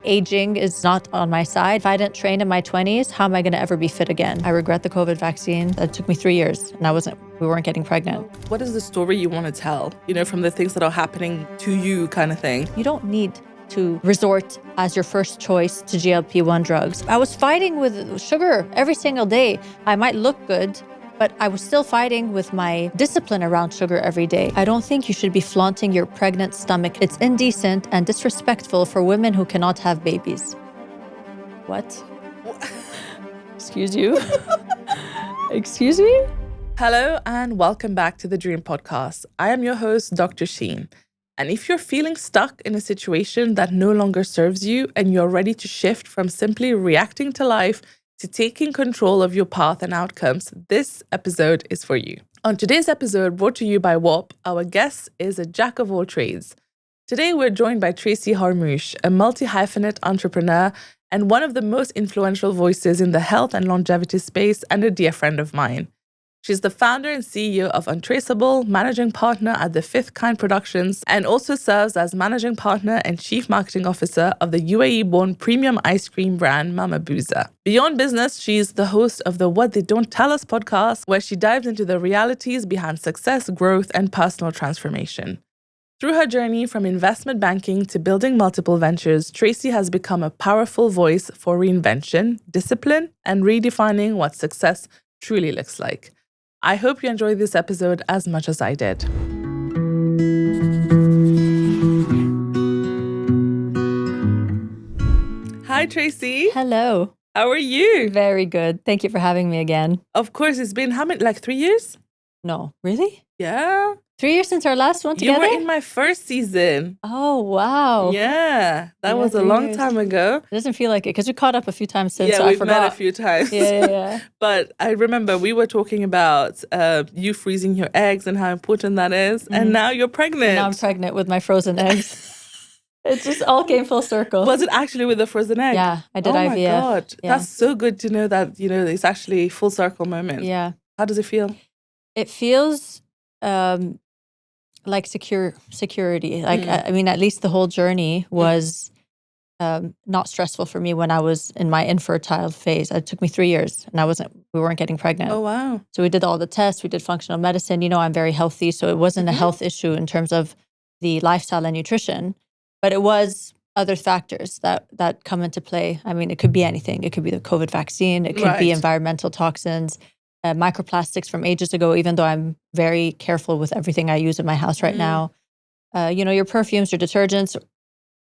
Aging is not on my side. If I didn't train in my 20s, how am I going to ever be fit again? I regret the COVID vaccine. It took me 3 years and we weren't getting pregnant. What is the story you want to tell, from the things that are happening to you kind of thing? You don't need to resort as your first choice to GLP-1 drugs. I was fighting with sugar every single day. I might look good, but I was still fighting with my discipline around sugar every day. I don't think you should be flaunting your pregnant stomach. It's indecent and disrespectful for women who cannot have babies. What? Excuse you? Excuse me? Hello and welcome back to the Dream Podcast. I am your host, Dr. Sheen. And if you're feeling stuck in a situation that no longer serves you and you're ready to shift from simply reacting to life to taking control of your path and outcomes, this episode is for you. On today's episode, brought to you by Whop, our guest is a jack of all trades. Today, we're joined by Tracy Harmoush, a multi-hyphenate entrepreneur and one of the most influential voices in the health and longevity space and a dear friend of mine. She's the founder and CEO of Untraceable, managing partner at the Fifth Kind Productions, and also serves as managing partner and chief marketing officer of the UAE-born premium ice cream brand Mama Booza. Beyond business, she's the host of the What They Don't Tell Us podcast, where she dives into the realities behind success, growth, and personal transformation. Through her journey from investment banking to building multiple ventures, Tracy has become a powerful voice for reinvention, discipline, and redefining what success truly looks like. I hope you enjoyed this episode as much as I did. Hi, Tracy. Hello. How are you? Very good. Thank you for having me again. Of course, it's been how many, 3 years? No, really? Yeah. 3 years since our last one together? You were in my first season. Oh, wow. Yeah, that was a long time ago. It doesn't feel like it because we caught up a few times since. Yeah, so we've met a few times. Yeah. But I remember we were talking about you freezing your eggs and how important that is. Mm-hmm. And now you're pregnant. And now I'm pregnant with my frozen eggs. It just all came full circle. Was it actually with the frozen egg? Yeah, I did IVF. Oh my God. Yeah. That's so good to know that, it's actually a full circle moment. Yeah. How does it feel? It feels like security. Like, I mean, at least the whole journey was not stressful for me when I was in my infertile phase. It took me 3 years and we weren't getting pregnant. Oh, wow. So we did all the tests, we did functional medicine. I'm very healthy. So it wasn't a health issue in terms of the lifestyle and nutrition, but it was other factors that come into play. I mean, it could be anything. It could be the COVID vaccine. It could be environmental toxins, microplastics from ages ago, even though I'm very careful with everything I use in my house right now. Your perfumes, your detergents,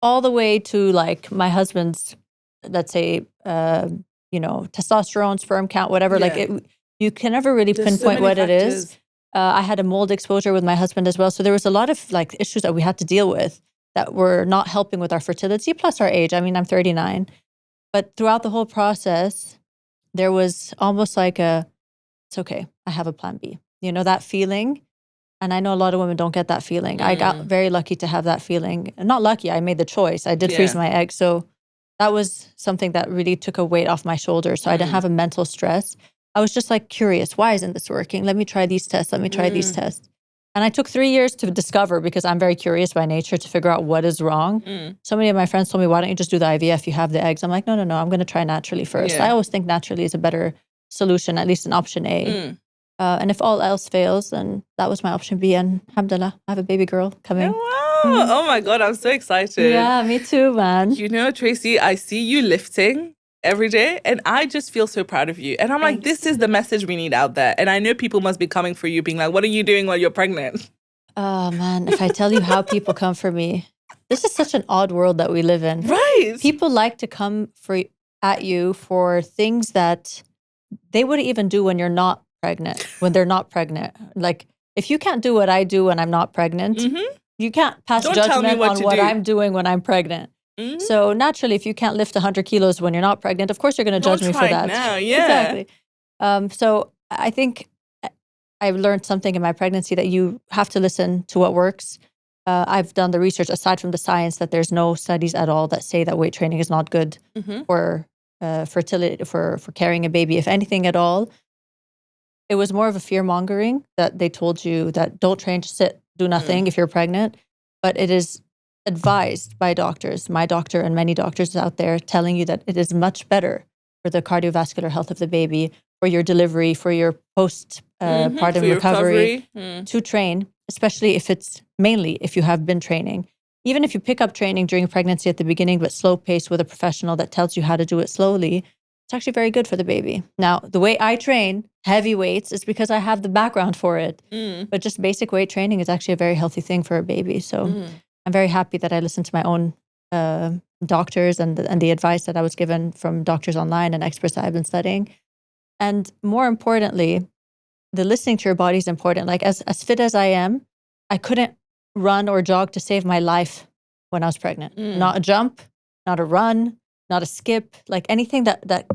all the way to like my husband's, let's say, testosterone, sperm count, whatever. Yeah. You can never really pinpoint what factors. It is. I had a mold exposure with my husband as well. So there was a lot of issues that we had to deal with that were not helping with our fertility, plus our age. I mean, I'm 39. But throughout the whole process, there was almost like it's okay, I have a plan B. That feeling. And I know a lot of women don't get that feeling. I got very lucky to have that feeling. Not lucky, I made the choice. I did freeze my eggs. So that was something that really took a weight off my shoulders. So I didn't have a mental stress. I was just curious, why isn't this working? Let me try these tests. Let me try these tests. And I took 3 years to discover, because I'm very curious by nature, to figure out what is wrong. So many of my friends told me, why don't you just do the IVF? You have the eggs. I'm like, no, I'm going to try naturally first. I always think naturally is a better solution, at least an option A. And if all else fails, then that was my option B. And alhamdulillah, I have a baby girl coming. Oh, wow. Oh my God, I'm so excited. Yeah, me too, man. Tracy, I see you lifting every day and I just feel so proud of you. And I'm like, this is the message we need out there. And I know people must be coming for you being like, what are you doing while you're pregnant? Oh man, if I tell you how people come for me, this is such an odd world that we live in. Right. People like to come at you for things that they wouldn't even do when you're not pregnant, when they're not pregnant. Like, if you can't do what I do when I'm not pregnant, you can't pass judgment on what I'm doing when I'm pregnant. So naturally, if you can't lift 100 kilos when you're not pregnant, of course you're going to judge me for that. Now, yeah. Exactly. So I think I've learned something in my pregnancy that you have to listen to what works. I've done the research, aside from the science, that there's no studies at all that say that weight training is not good for fertility, for carrying a baby. If anything at all, it was more of a fear mongering that they told you that don't train, just sit, do nothing if you're pregnant. But it is advised by doctors, my doctor and many doctors out there, telling you that it is much better for the cardiovascular health of the baby, for your delivery, for your postpartum recovery, to train, especially mainly if you have been training. Even if you pick up training during pregnancy at the beginning, but slow pace with a professional that tells you how to do it slowly, it's actually very good for the baby. Now, the way I train heavy weights is because I have the background for it. But just basic weight training is actually a very healthy thing for a baby. So I'm very happy that I listened to my own doctors and the advice that I was given from doctors online and experts that I've been studying. And more importantly, the listening to your body is important. Like as fit as I am, I couldn't run or jog to save my life when I was pregnant. Not a jump, not a run, not a skip, like anything that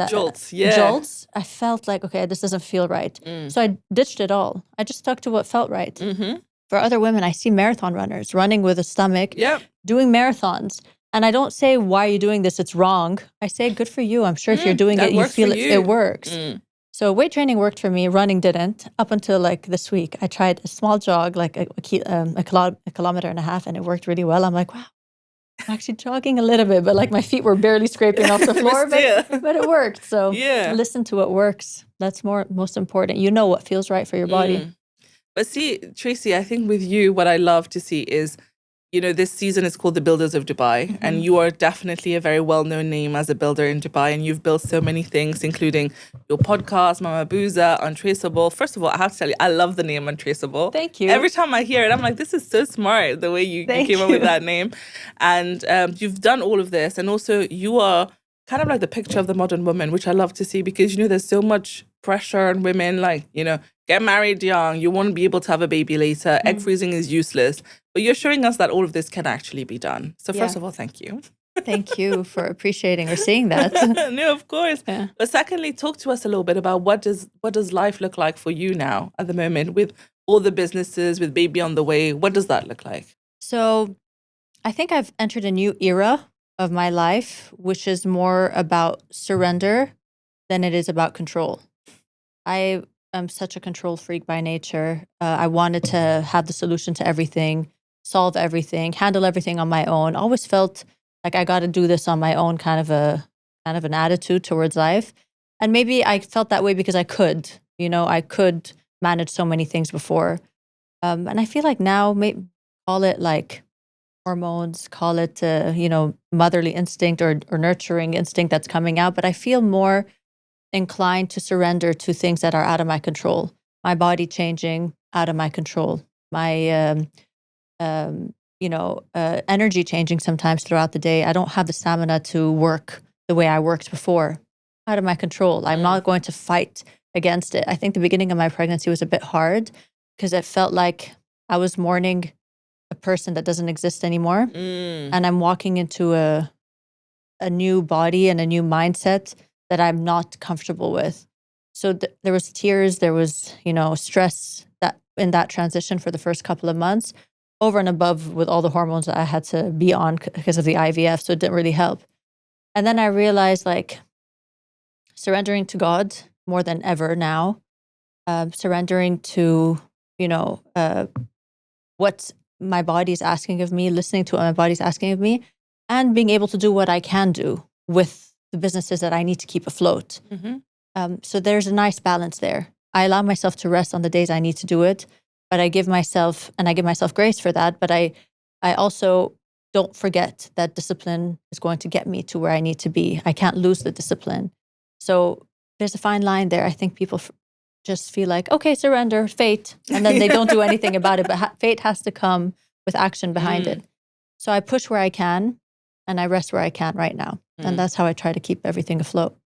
jolts. Jolts. I felt like, okay, this doesn't feel right. So I ditched it all. I just stuck to what felt right. For other women, I see marathon runners running with a stomach, doing marathons. And I don't say, why are you doing this? It's wrong. I say, good for you. I'm sure if you're doing it, you feel it works. So weight training worked for me. Running didn't. Up until like this week, I tried a small jog, like a kilometer and a half, and it worked really well. I'm like, wow, I'm actually jogging a little bit, but like my feet were barely scraping off the floor, but it worked. So listen to what works. That's most important. You know what feels right for your body. But see, Tracy, I think with you, what I love to see is, this season is called The Builders of Dubai, and you are definitely a very well-known name as a builder in Dubai, and you've built so many things, including your podcast, Mama Booza, Untraceable. First of all, I have to tell you, I love the name Untraceable. Thank you. Every time I hear it, I'm like, this is so smart, the way you came up with that name. And you've done all of this, and also you are kind of like the picture of the modern woman, which I love to see because, there's so much pressure on women, like, get married young, you won't be able to have a baby later, egg freezing is useless. But you're showing us that all of this can actually be done. So first of all, thank you. Thank you for appreciating or seeing that. No, of course. Yeah. But secondly, talk to us a little bit about what does life look like for you now at the moment with all the businesses, with baby on the way? What does that look like? So I think I've entered a new era of my life, which is more about surrender than it is about control. I am such a control freak by nature. I wanted to have the solution to everything, solve everything, handle everything on my own. Always felt like I got to do this on my own, kind of an attitude towards life. And maybe I felt that way because I could, I could manage so many things before. And I feel like now, maybe call it like hormones, call it, motherly instinct or nurturing instinct that's coming out. But I feel more inclined to surrender to things that are out of my control. My body changing, out of my control. My, energy changing sometimes throughout the day. I don't have the stamina to work the way I worked before. Out of my control. I'm not going to fight against it. I think the beginning of my pregnancy was a bit hard because it felt like I was mourning a person that doesn't exist anymore. And I'm walking into a new body and a new mindset that I'm not comfortable with. So there was tears, there was, stress that in that transition for the first couple of months, over and above with all the hormones that I had to be on because of the IVF. So it didn't really help. And then I realized surrendering to God more than ever now, surrendering to, what my body's asking of me, listening to what my body's asking of me, and being able to do what I can do with the businesses that I need to keep afloat. So there's a nice balance there. I allow myself to rest on the days I need to do it, but I give myself grace for that. But I also don't forget that discipline is going to get me to where I need to be. I can't lose the discipline. So there's a fine line there. I think people just feel like, okay, surrender, fate, and then they don't do anything about it. But fate has to come with action behind it. So I push where I can, and I rest where I can right now. And that's how I try to keep everything afloat.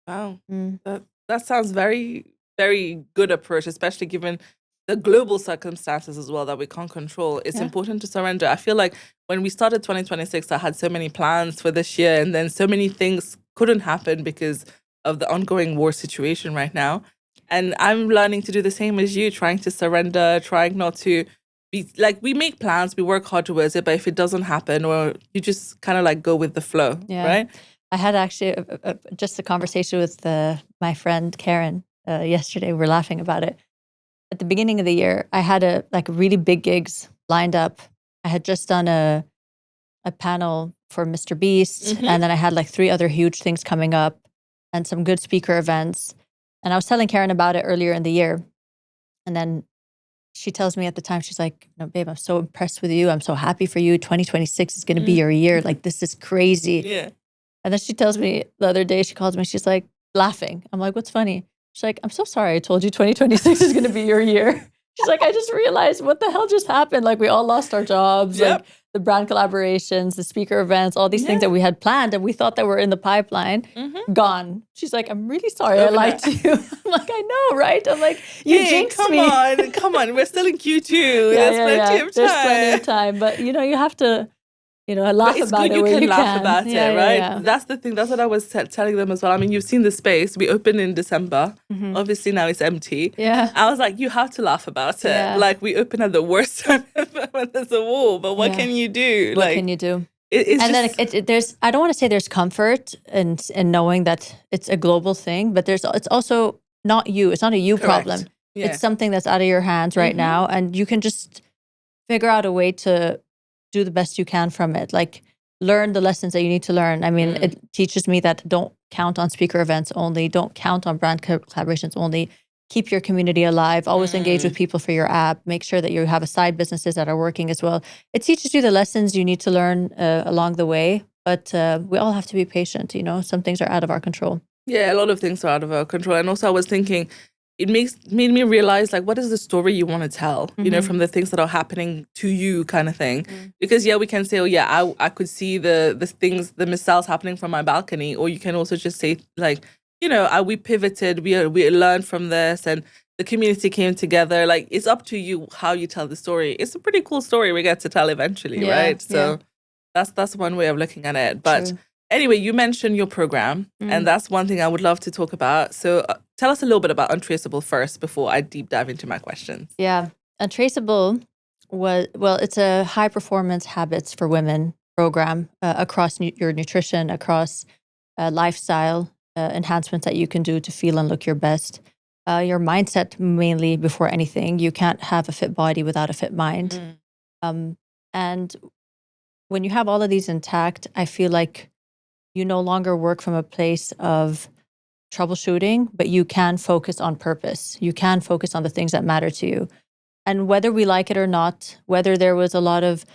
Wow. That sounds very, very good approach, especially given the global circumstances as well that we can't control. It's important to surrender. I feel like when we started 2026, I had so many plans for this year, and then so many things couldn't happen because of the ongoing war situation right now. And I'm learning to do the same as you, trying to surrender, trying not to be like, we make plans, we work hard towards it, but if it doesn't happen, or you just kind of like go with the flow, right? I had actually just a conversation with my friend Karen yesterday. We were laughing about it. At the beginning of the year, I had really big gigs lined up. I had just done a a panel for Mr. Beast. And then I had like 3 other huge things coming up and some good speaker events. And I was telling Karen about it earlier in the year. And then she tells me at the time, she's like, no, babe, I'm so impressed with you. I'm so happy for you. 2026 is going to be your year. Like, this is crazy. Yeah. And then she tells me the other day, she calls me, she's like laughing. I'm like, what's funny? She's like, I'm so sorry I told you 2026 is going to be your year. She's like, I just realized what the hell just happened. Like, we all lost our jobs, like the brand collaborations, the speaker events, all these things that we had planned and we thought that were in the pipeline, gone. She's like, I'm really sorry I lied to you. I'm like, I know, right? I'm like, you jinxed me. Come on. We're still in Q2. There's plenty of time. There's plenty of time. But, you know, you have to, you know, laugh about it where you can. Laugh about it, right? Yeah. That's the thing. That's what I was telling them as well. I mean, you've seen the space. We opened in December. Obviously, now it's empty. Yeah. I was like, you have to laugh about it. Yeah. Like, we open at the worst time when there's a wall. But what can you do? What can you do? Then there's, I don't want to say there's comfort in knowing that it's a global thing, but it's also not you. It's not a you problem. Yeah. It's something that's out of your hands right now. And you can just figure out a way to do the best you can from it. Like, learn the lessons that you need to learn. I mean, it teaches me that don't count on speaker events only. Don't count on brand collaborations only. Keep your community alive. Always engage with people for your app. Make sure that you have a side businesses that are working as well. It teaches you the lessons you need to learn along the way. But we all have to be patient. You know, some things are out of our control. Yeah, a lot of things are out of our control. And also I was thinking, it made me realize, like, what is the story you want to tell, you know, from the things that are happening to you kind of thing. Because, we can say, oh, yeah, I could see the things, the missiles happening from my balcony. Or you can also just say, like, you know, we pivoted, we learned from this and the community came together. Like, it's up to you how you tell the story. It's a pretty cool story we get to tell eventually, right? So that's one way of looking at it. But anyway, you mentioned your program, and that's one thing I would love to talk about. So tell us a little bit about Untraceable first before I deep dive into my questions. Yeah. Untraceable it's a high performance habits for women program across your nutrition, across lifestyle enhancements that you can do to feel and look your best. Your mindset mainly before anything. You can't have a fit body without a fit mind. And when you have all of these intact, I feel like you no longer work from a place of troubleshooting, but you can focus on purpose. You can focus on the things that matter to you. And whether we like it or not, whether there was a lot of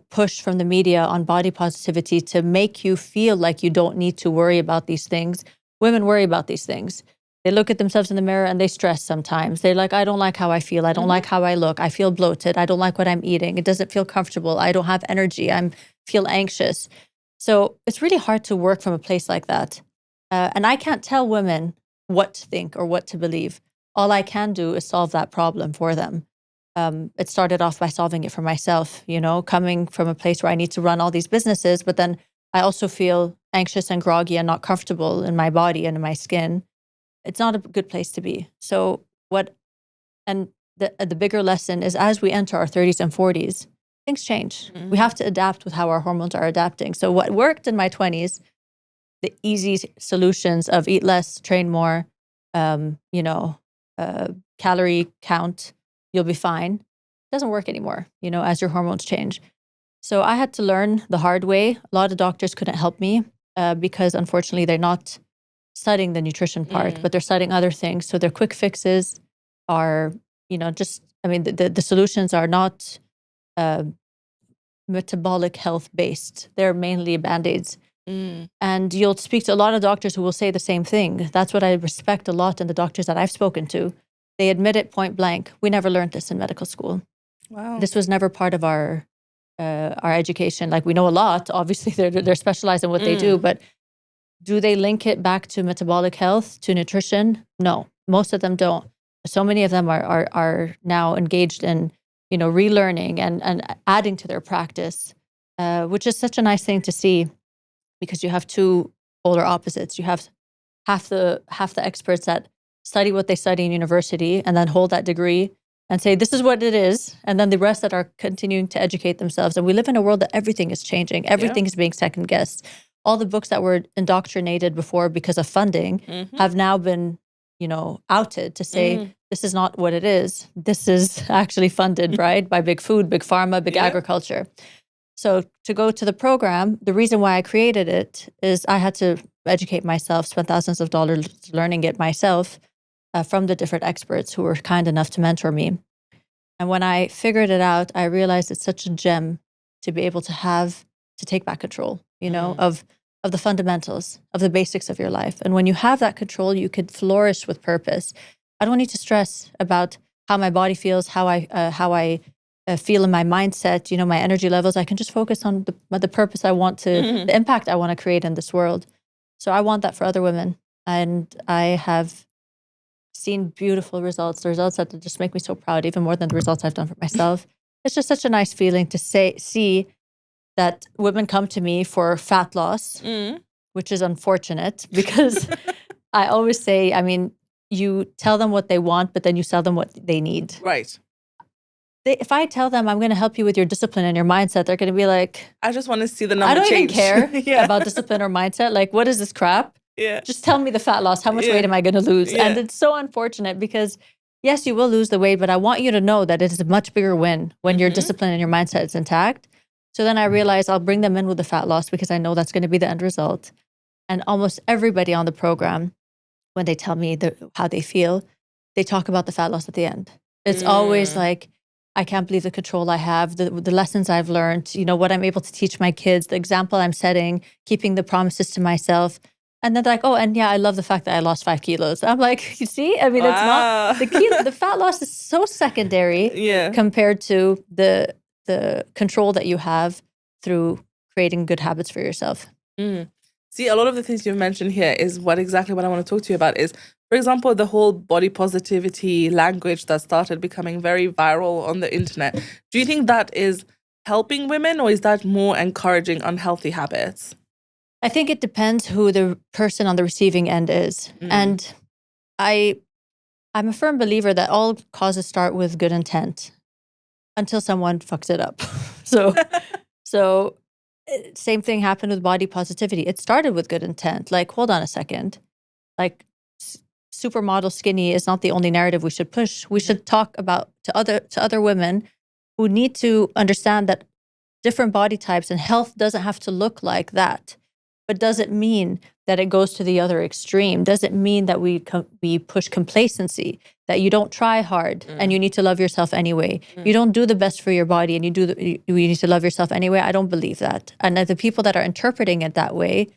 push from the media on body positivity to make you feel like you don't need to worry about these things, women worry about these things. They look at themselves in the mirror and they stress sometimes. They're like, I don't like how I feel. I don't like how I look. I feel bloated. I don't like what I'm eating. It doesn't feel comfortable. I don't have energy. I feel anxious. So it's really hard to work from a place like that. And I can't tell women what to think or what to believe. All I can do is solve that problem for them. It started off by solving it for myself, you know, coming from a place where I need to run all these businesses, but then I also feel anxious and groggy and not comfortable in my body and in my skin. It's not a good place to be. So the bigger lesson is, as we enter our 30s and 40s, things change. We have to adapt with how our hormones are adapting. So what worked in my 20s, the easy solutions of eat less, train more, calorie count, you'll be fine, doesn't work anymore, you know, as your hormones change. So I had to learn the hard way. A lot of doctors couldn't help me because unfortunately they're not studying the nutrition part, but they're studying other things. So their quick fixes are, you know, the solutions are not metabolic health based. They're mainly Band-Aids. And you'll speak to a lot of doctors who will say the same thing. That's what I respect a lot in the doctors that I've spoken to. They admit it point blank. We never learned this in medical school. Wow. This was never part of our education. Like, we know a lot. Obviously, they're specialized in what they do, but do they link it back to metabolic health, to nutrition? No, most of them don't. So many of them are now engaged in, you know, relearning and adding to their practice, which is such a nice thing to see, because you have two polar opposites. You have half the experts that study what they study in university and then hold that degree and say, this is what it is. And then the rest that are continuing to educate themselves. And we live in a world that everything is changing. Everything is being second guessed. All the books that were indoctrinated before because of funding have now been, you know, outed to say, this is not what it is. This is actually funded, right? By big food, big pharma, big agriculture. So to go to the program, the reason why I created it is I had to educate myself, spend thousands of dollars learning it myself from the different experts who were kind enough to mentor me. And when I figured it out, I realized it's such a gem to be able to take back control, of the fundamentals, of the basics of your life. And when you have that control, you could flourish with purpose. I don't need to stress about how my body feels, how I feel in my mindset, my energy levels. I can just focus on the purpose I want to, the impact I want to create in this world. So I want that for other women. And I have seen beautiful results, the results that just make me so proud, even more than the results I've done for myself. It's just such a nice feeling to see that women come to me for fat loss, which is unfortunate because I always say, you tell them what they want, but then you sell them what they need. Right. If I tell them I'm going to help you with your discipline and your mindset, they're going to be like, I just want to see the number change. I don't change. even care about discipline or mindset. Like, what is this crap? Yeah. Just tell me the fat loss. How much weight am I going to lose? Yeah. And it's so unfortunate because yes, you will lose the weight, but I want you to know that it is a much bigger win when your discipline and your mindset is intact. So then I realized I'll bring them in with the fat loss because I know that's going to be the end result. And almost everybody on the program, when they tell me how they feel, they talk about the fat loss at the end. It's always like, I can't believe the control I have, the lessons I've learned, what I'm able to teach my kids, the example I'm setting, keeping the promises to myself. And then they're like, oh, and yeah, I love the fact that I lost 5 kilos. I'm like, you see? It's not, the fat loss is so secondary compared to the control that you have through creating good habits for yourself. See, a lot of the things you've mentioned here is exactly what I want to talk to you about is, for example, the whole body positivity language that started becoming very viral on the internet. Do you think that is helping women or is that more encouraging unhealthy habits? I think it depends who the person on the receiving end is. And I'm a firm believer that all causes start with good intent until someone fucks it up. So same thing happened with body positivity. It started with good intent. Like, hold on a second. Like, supermodel skinny is not the only narrative we should push. We should talk about to other women who need to understand that different body types and health doesn't have to look like that. But does it mean that it goes to the other extreme? Does it mean that we push complacency, that you don't try hard and you need to love yourself anyway? You don't do the best for your body and you need to love yourself anyway? I don't believe that. And the people that are interpreting it that way,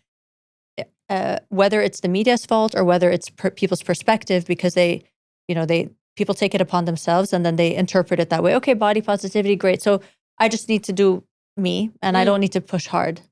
whether it's the media's fault or whether it's people's perspective, because people take it upon themselves and then they interpret it that way. Okay, body positivity, great. So I just need to do me and I don't need to push hard.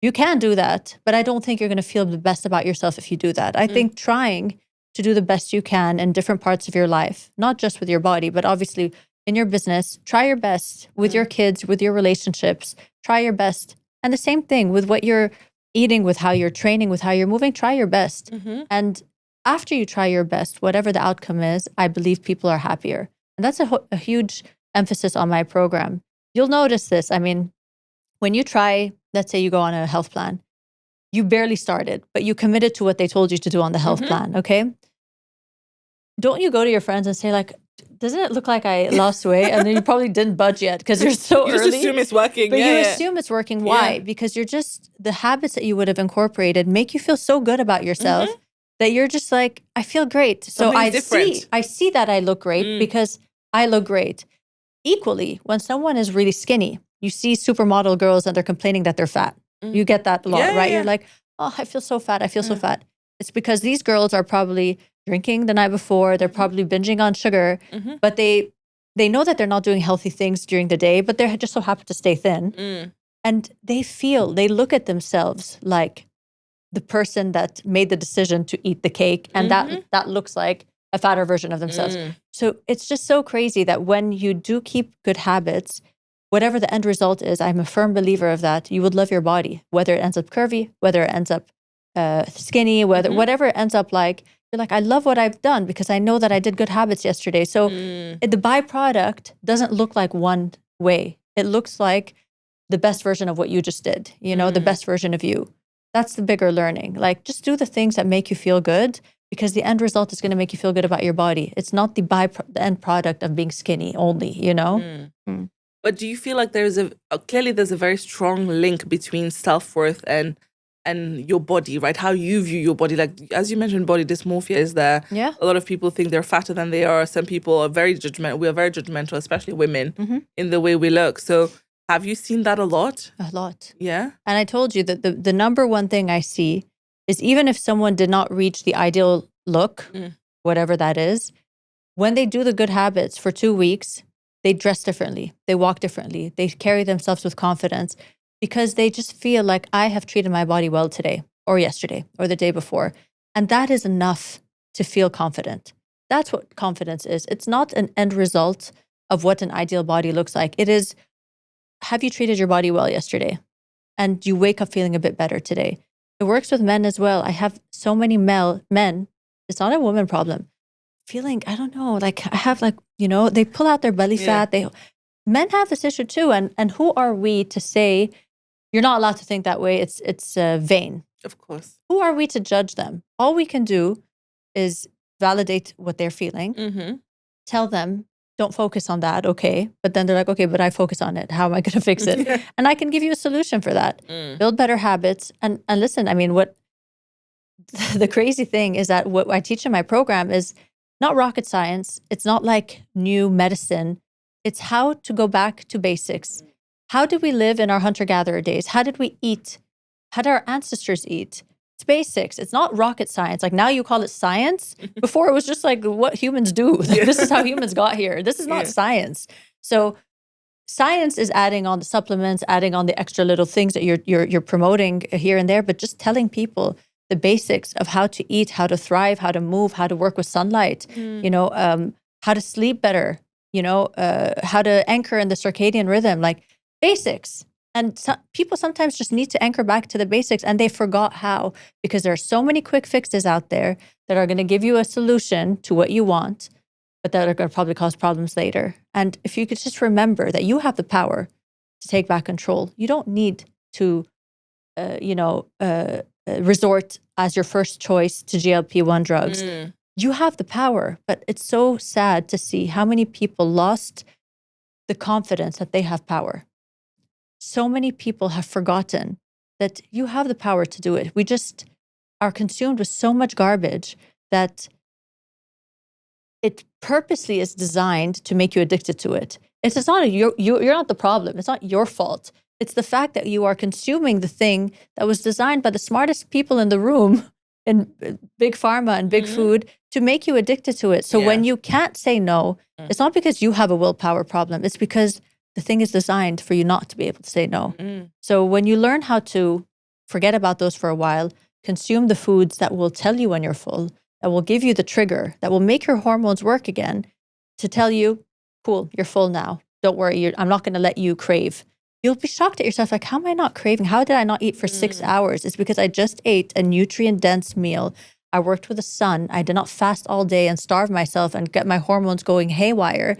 You can do that, but I don't think you're going to feel the best about yourself if you do that. I think trying to do the best you can in different parts of your life, not just with your body, but obviously in your business, try your best with your kids, with your relationships, try your best. And the same thing with what you're eating, with how you're training, with how you're moving, try your best. And after you try your best, whatever the outcome is, I believe people are happier. And that's a huge emphasis on my program. You'll notice this. When you try, let's say you go on a health plan, you barely started, but you committed to what they told you to do on the health plan, okay? Don't you go to your friends and say like, doesn't it look like I lost weight? And then you probably didn't budge yet because you're so you early. Just assume it's working. But you assume it's working. Why? Because the habits that you would have incorporated make you feel so good about yourself that you're just like, I feel great. So I see that I look great because I look great. Equally, when someone is really skinny, you see supermodel girls and they're complaining that they're fat. You get that a lot, right? You're like, oh, I feel so fat. I feel so fat. It's because these girls are probably drinking the night before. They're probably binging on sugar, but they know that they're not doing healthy things during the day, but they're just so happy to stay thin. And they look at themselves like the person that made the decision to eat the cake. And that looks like a fatter version of themselves. So it's just so crazy that when you do keep good habits, whatever the end result is, I'm a firm believer of that. You would love your body, whether it ends up curvy, whether it ends up skinny, whatever it ends up like. You're like, I love what I've done because I know that I did good habits yesterday. So the byproduct doesn't look like one way. It looks like the best version of what you just did, the best version of you. That's the bigger learning. Like, just do the things that make you feel good because the end result is going to make you feel good about your body. It's not the end product of being skinny only, But do you feel like clearly there's a very strong link between self-worth and your body, right? How you view your body. Like, as you mentioned, body dysmorphia is there. Yeah. A lot of people think they're fatter than they are. Some people are very judgmental. We are very judgmental, especially women, in the way we look. So have you seen that a lot? A lot. Yeah. And I told you that the number one thing I see is even if someone did not reach the ideal look, whatever that is, when they do the good habits for 2 weeks, they dress differently, they walk differently, they carry themselves with confidence because they just feel like I have treated my body well today or yesterday or the day before. And that is enough to feel confident. That's what confidence is. It's not an end result of what an ideal body looks like. It is, have you treated your body well yesterday? And you wake up feeling a bit better today. It works with men as well. I have so many men, it's not a woman problem, feeling, I don't know, like I have they pull out their belly fat. Men have this issue too. And who are we to say, you're not allowed to think that way. It's vain. Of course. Who are we to judge them? All we can do is validate what they're feeling, tell them, don't focus on that, okay? But then they're like, okay, but I focus on it. How am I going to fix it? And I can give you a solution for that. Build better habits. And listen, I mean, what the crazy thing is that what I teach in my program is not rocket science. It's not like new medicine. It's how to go back to basics. How did we live in our hunter-gatherer days? How did we eat? How did our ancestors eat? It's basics. It's not rocket science. Like now you call it science. Before it was just like what humans do. This is how humans got here. This is not science. So science is adding on the supplements, adding on the extra little things that you're promoting here and there, but just telling people the basics of how to eat, how to thrive, how to move, how to work with sunlight, how to sleep better, how to anchor in the circadian rhythm, like basics. And people sometimes just need to anchor back to the basics and they forgot how, because there are so many quick fixes out there that are going to give you a solution to what you want, but that are going to probably cause problems later. And if you could just remember that you have the power to take back control, you don't need to, resort as your first choice to GLP-1 drugs. You have the power, but it's so sad to see how many people lost the confidence that they have power. So many people have forgotten that you have the power to do it. We just are consumed with so much garbage that it purposely is designed to make you addicted to it. It's not you're not the problem. It's not your fault. It's the fact that you are consuming the thing that was designed by the smartest people in the room in big pharma and big food to make you addicted to it. So when you can't say no, it's not because you have a willpower problem. It's because the thing is designed for you not to be able to say no. So when you learn how to forget about those for a while, consume the foods that will tell you when you're full, that will give you the trigger, that will make your hormones work again to tell you, cool, you're full now. Don't worry, I'm not going to let you crave. You'll be shocked at yourself, like, how am I not craving? How did I not eat for 6 hours? It's because I just ate a nutrient-dense meal. I worked with the sun. I did not fast all day and starve myself and get my hormones going haywire.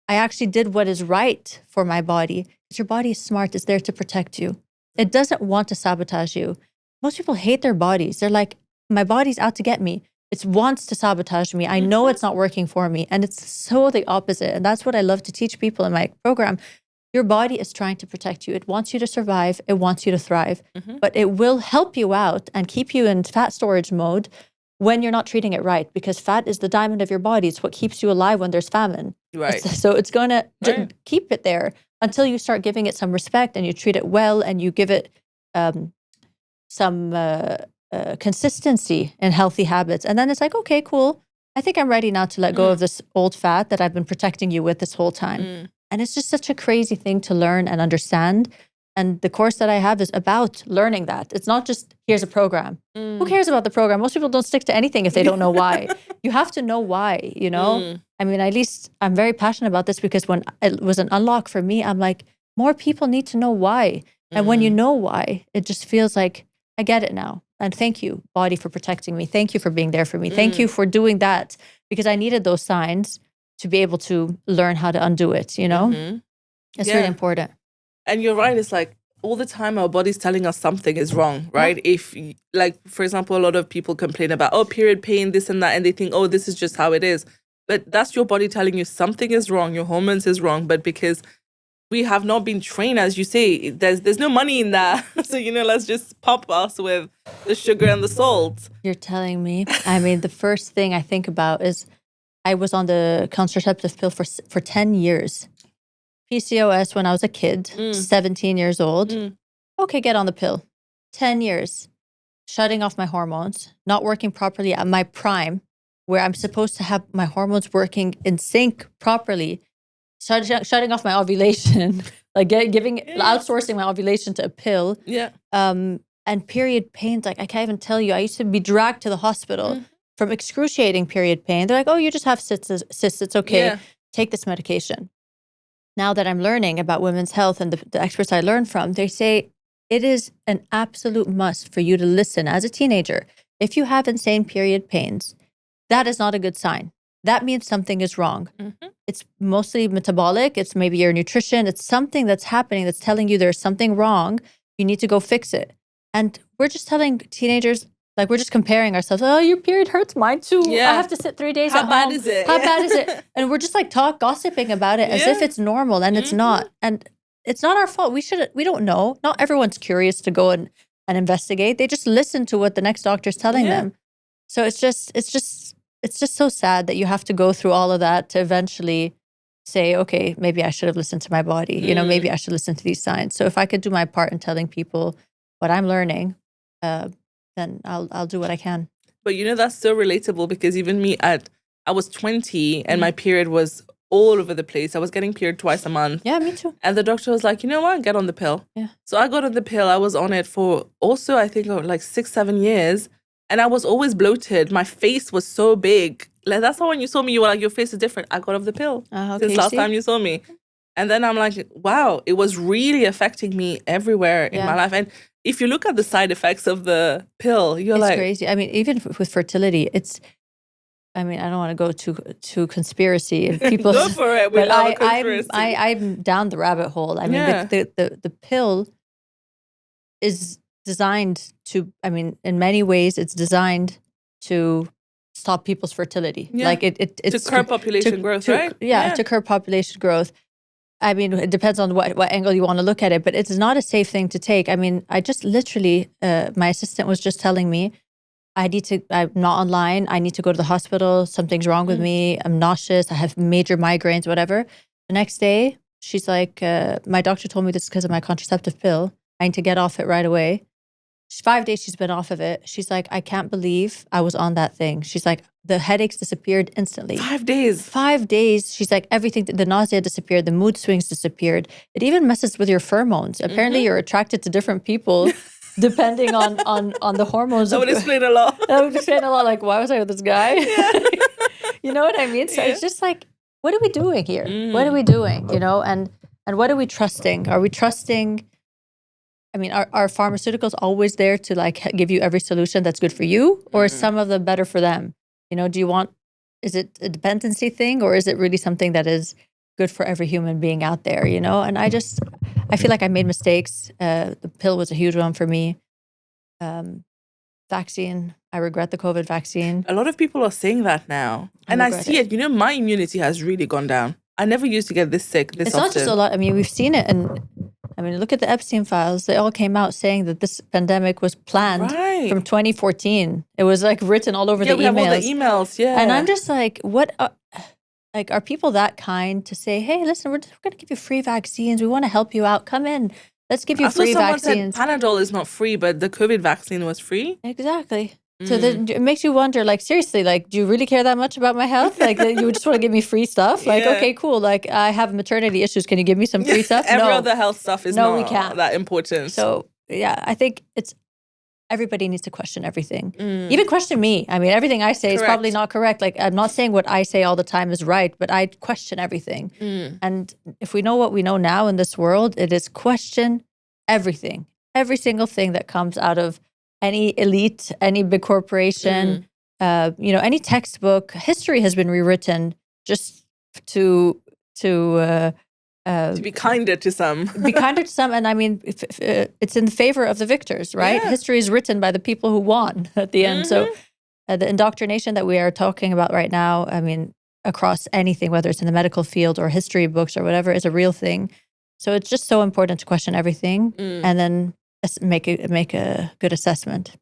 I actually did what is right for my body. Because your body is smart. It's there to protect you. It doesn't want to sabotage you. Most people hate their bodies. They're like, my body's out to get me. It wants to sabotage me. I know it's not working for me. And it's so the opposite. And that's what I love to teach people in my program. Your body is trying to protect you. It wants you to survive. It wants you to thrive. But it will help you out and keep you in fat storage mode when you're not treating it right, because fat is the diamond of your body. It's what keeps you alive when there's famine. Right. So it's going to keep it there until you start giving it some respect and you treat it well and you give it some consistency in healthy habits. And then it's like, okay, cool. I think I'm ready now to let go of this old fat that I've been protecting you with this whole time. And it's just such a crazy thing to learn and understand. And the course that I have is about learning that. It's not just, here's a program. Who cares about the program? Most people don't stick to anything if they don't know why. You have to know why, I mean, at least I'm very passionate about this because when it was an unlock for me, I'm like, more people need to know why. And when you know why, it just feels like, I get it now. And thank you, body, for protecting me. Thank you for being there for me. Thank you for doing that, because I needed those signs to be able to learn how to undo it, It's really important. And you're right. It's like all the time our body's telling us something is wrong, right? If, like, for example, a lot of people complain about, period pain, this and that, and they think, this is just how it is. But that's your body telling you something is wrong. Your hormones is wrong. But because we have not been trained, as you say. There's no money in that. So, let's just pop us with the sugar and the salt. You're telling me. I mean, the first thing I think about is I was on the contraceptive pill for 10 years. PCOS when I was a kid, 17 years old. Okay, get on the pill. 10 years. Shutting off my hormones, not working properly at my prime, where I'm supposed to have my hormones working in sync properly. Shutting off my ovulation, like outsourcing my ovulation to a pill. Yeah. And period pains, like I can't even tell you. I used to be dragged to the hospital from excruciating period pain. They're like, oh, you just have cysts, it's okay. Yeah. Take this medication. Now that I'm learning about women's health and the experts I learn from, they say it is an absolute must for you to listen as a teenager. If you have insane period pains, that is not a good sign. That means something is wrong. It's mostly metabolic. It's maybe your nutrition. It's something that's happening that's telling you there's something wrong. You need to go fix it. And we're just telling teenagers, like we're just comparing ourselves. Oh, your period hurts, mine too. Yeah. I have to sit 3 days at home. How bad is it? How bad is it? And we're just like gossiping about it as if it's normal, and it's not. And it's not our fault. We don't know. Not everyone's curious to go and investigate. They just listen to what the next doctor's telling them. So it's just so sad that you have to go through all of that to eventually say, okay, maybe I should have listened to my body. Maybe I should listen to these signs. So if I could do my part in telling people what I'm learning, then I'll do what I can. But that's so relatable, because even me I was 20 and my period was all over the place. I was getting period twice a month. Yeah, me too. And the doctor was like, you know what? Get on the pill. Yeah. So I got on the pill. I was on it for also, I think, like 6-7 years. And I was always bloated. My face was so big. Like, that's how when you saw me, you were like, your face is different. I got off the pill since last time you saw me. And then I'm like, wow, it was really affecting me everywhere in my life. And if you look at the side effects of the pill, it's crazy. I mean, even with fertility, I don't want to go too conspiracy and people. Go for it. We love a conspiracy. I'm down the rabbit hole. I mean, the pill is designed to. I mean, in many ways, it's designed to stop people's fertility. Yeah. Like it's to curb population growth, right? Yeah, to curb population growth. I mean, it depends on what angle you want to look at it, but it's not a safe thing to take. I mean, I just literally, my assistant was just telling me, I'm not online. I need to go to the hospital. Something's wrong with me. I'm nauseous. I have major migraines, whatever. The next day, she's like, my doctor told me this is because of my contraceptive pill. I need to get off it right away. 5 days she's been off of it. She's like, I can't believe I was on that thing. She's like, the headaches disappeared instantly. 5 days. 5 days. She's like, everything, the nausea disappeared, the mood swings disappeared. It even messes with your pheromones. Apparently you're attracted to different people depending on the hormones. That would explain a lot. That would explain a lot. Like, why was I with this guy? Yeah. You know what I mean? So it's just like, what are we doing here? What are we doing? And what are we trusting? Are we trusting... I mean, are pharmaceuticals always there to like give you every solution that's good for you, or is some of them better for them? Is it a dependency thing, or is it really something that is good for every human being out there? And I feel like I made mistakes. The pill was a huge one for me. Vaccine, I regret the COVID vaccine. A lot of people are saying that now, and I see it. My immunity has really gone down. I never used to get this sick this often. It's not just a lot. I mean, we've seen it, and I mean, look at the Epstein files. They all came out saying that this pandemic was planned from 2014. It was like written all over the emails. Yeah, we have all the emails, And I'm just like, are people that kind to say, hey, listen, we're going to give you free vaccines. We want to help you out. Come in. Let's give you free vaccines. Said Panadol is not free, but the COVID vaccine was free. Exactly. So then it makes you wonder, like, seriously, like, do you really care that much about my health? Like, you just want to give me free stuff? Like, okay, cool. Like, I have maternity issues. Can you give me some free stuff? Every other health stuff is not we can't. that important. So, yeah, I think everybody needs to question everything. Even question me. I mean, everything I say is probably not correct. Like, I'm not saying what I say all the time is right, but I question everything. And if we know what we know now in this world, it is question everything. Every single thing that comes out of any elite, any big corporation, any textbook. History has been rewritten just to be kinder to some. Be kinder to some. And I mean, it's in favor of the victors, right? Yeah. History is written by the people who won at the end. So the indoctrination that we are talking about right now, I mean, across anything, whether it's in the medical field or history books or whatever, is a real thing. So it's just so important to question everything and then make a good assessment.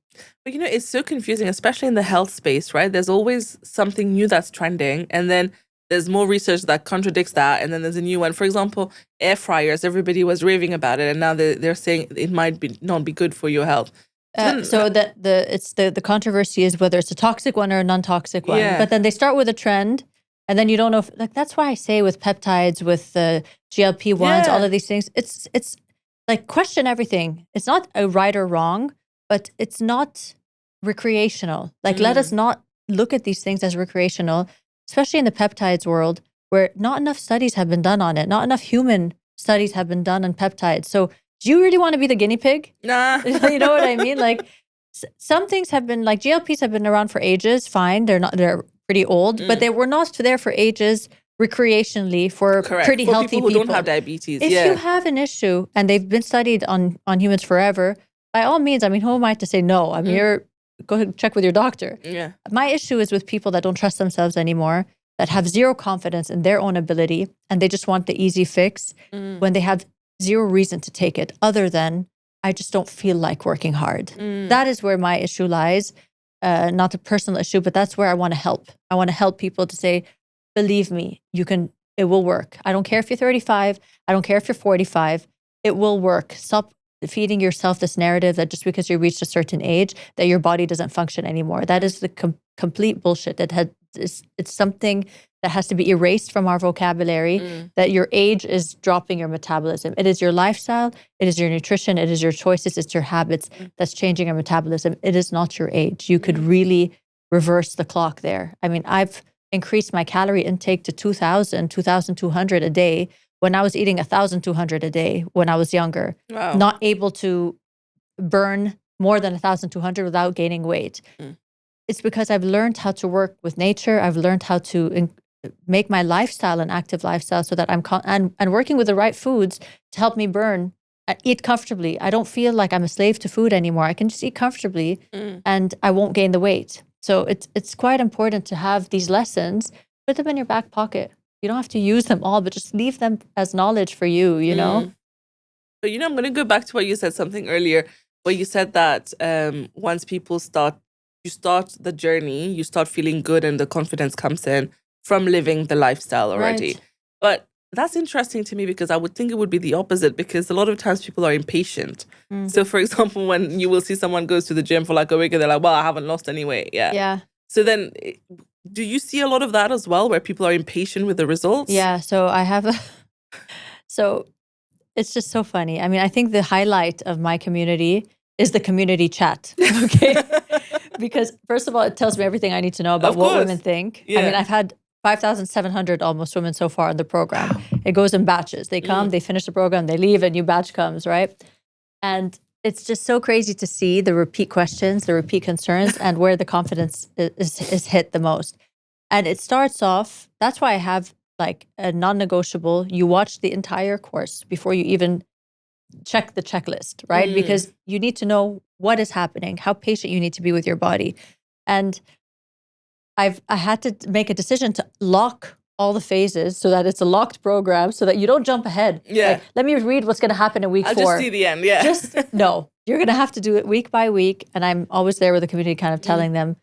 But it's so confusing, especially in the health space, right? There's always something new that's trending, and then there's more research that contradicts that, and then there's a new one. For example, air fryers, everybody was raving about it, and now they're saying it might not be good for your health. So the controversy is whether it's a toxic one or a non-toxic one. Yeah. But then they start with a trend, and then you don't know if, like, that's why I say with peptides, with the GLP-1s, all of these things, it's like, question everything. It's not a right or wrong, but it's not recreational. Like, let us not look at these things as recreational, especially in the peptides world, where not enough studies have been done on it. Not enough human studies have been done on peptides. So do you really want to be the guinea pig? Nah. You know what I mean? Like, some things have been, like, GLPs have been around for ages. Fine. They're pretty old, but they were not there for ages recreationally for pretty healthy people who don't have diabetes. If you have an issue, and they've been studied on humans forever, by all means, I mean, who am I to say no? I mean, go ahead and check with your doctor. Yeah. My issue is with people that don't trust themselves anymore, that have zero confidence in their own ability, and they just want the easy fix when they have zero reason to take it other than, I just don't feel like working hard. That is where my issue lies. Not a personal issue, but that's where I want to help. I want to help people to say, believe me, it will work. I don't care if you're 35. I don't care if you're 45. It will work. Stop feeding yourself this narrative that just because you reached a certain age, that your body doesn't function anymore. That is the complete bullshit. It's something that has to be erased from our vocabulary, that your age is dropping your metabolism. It is your lifestyle, it is your nutrition, it is your choices, it's your habits that's changing your metabolism. It is not your age. You could really reverse the clock there. I mean, I've increased my calorie intake to 2,200 a day when I was eating 1,200 a day when I was younger. Wow. Not able to burn more than 1,200 without gaining weight. It's because I've learned how to work with nature. I've learned how to make my lifestyle an active lifestyle, so that I'm and working with the right foods to help me burn, eat comfortably. I don't feel like I'm a slave to food anymore. I can just eat comfortably and I won't gain the weight. So it's quite important to have these lessons, put them in your back pocket. You don't have to use them all, but just leave them as knowledge for you, you know? But I'm going to go back to what you said something earlier, where you said that once people you start the journey, you start feeling good and the confidence comes in from living the lifestyle already. Right. But that's interesting to me, because I would think it would be the opposite, because a lot of times people are impatient. So for example, when you will see someone goes to the gym for like a week and they're like, well, I haven't lost any weight yet. Yeah. So then do you see a lot of that as well, where people are impatient with the results? Yeah. So I have so it's just so funny. I mean, I think the highlight of my community is the community chat. Okay. Because first of all, it tells me everything I need to know about what women think. Yeah. I mean, I've had 5,700 almost women so far in the program. It goes in batches. They come, they finish the program, they leave, a new batch comes, right? And it's just so crazy to see the repeat questions, the repeat concerns, and where the confidence is hit the most. And it starts off, that's why I have like a non-negotiable. You watch the entire course before you even check the checklist, right? Because you need to know what is happening, how patient you need to be with your body. And I had to make a decision to lock all the phases so that it's a locked program, so that you don't jump ahead. Yeah. Like, let me read what's going to happen in week 4. I'll just see the end, yeah. No, you're going to have to do it week by week. And I'm always there with the community, kind of telling them,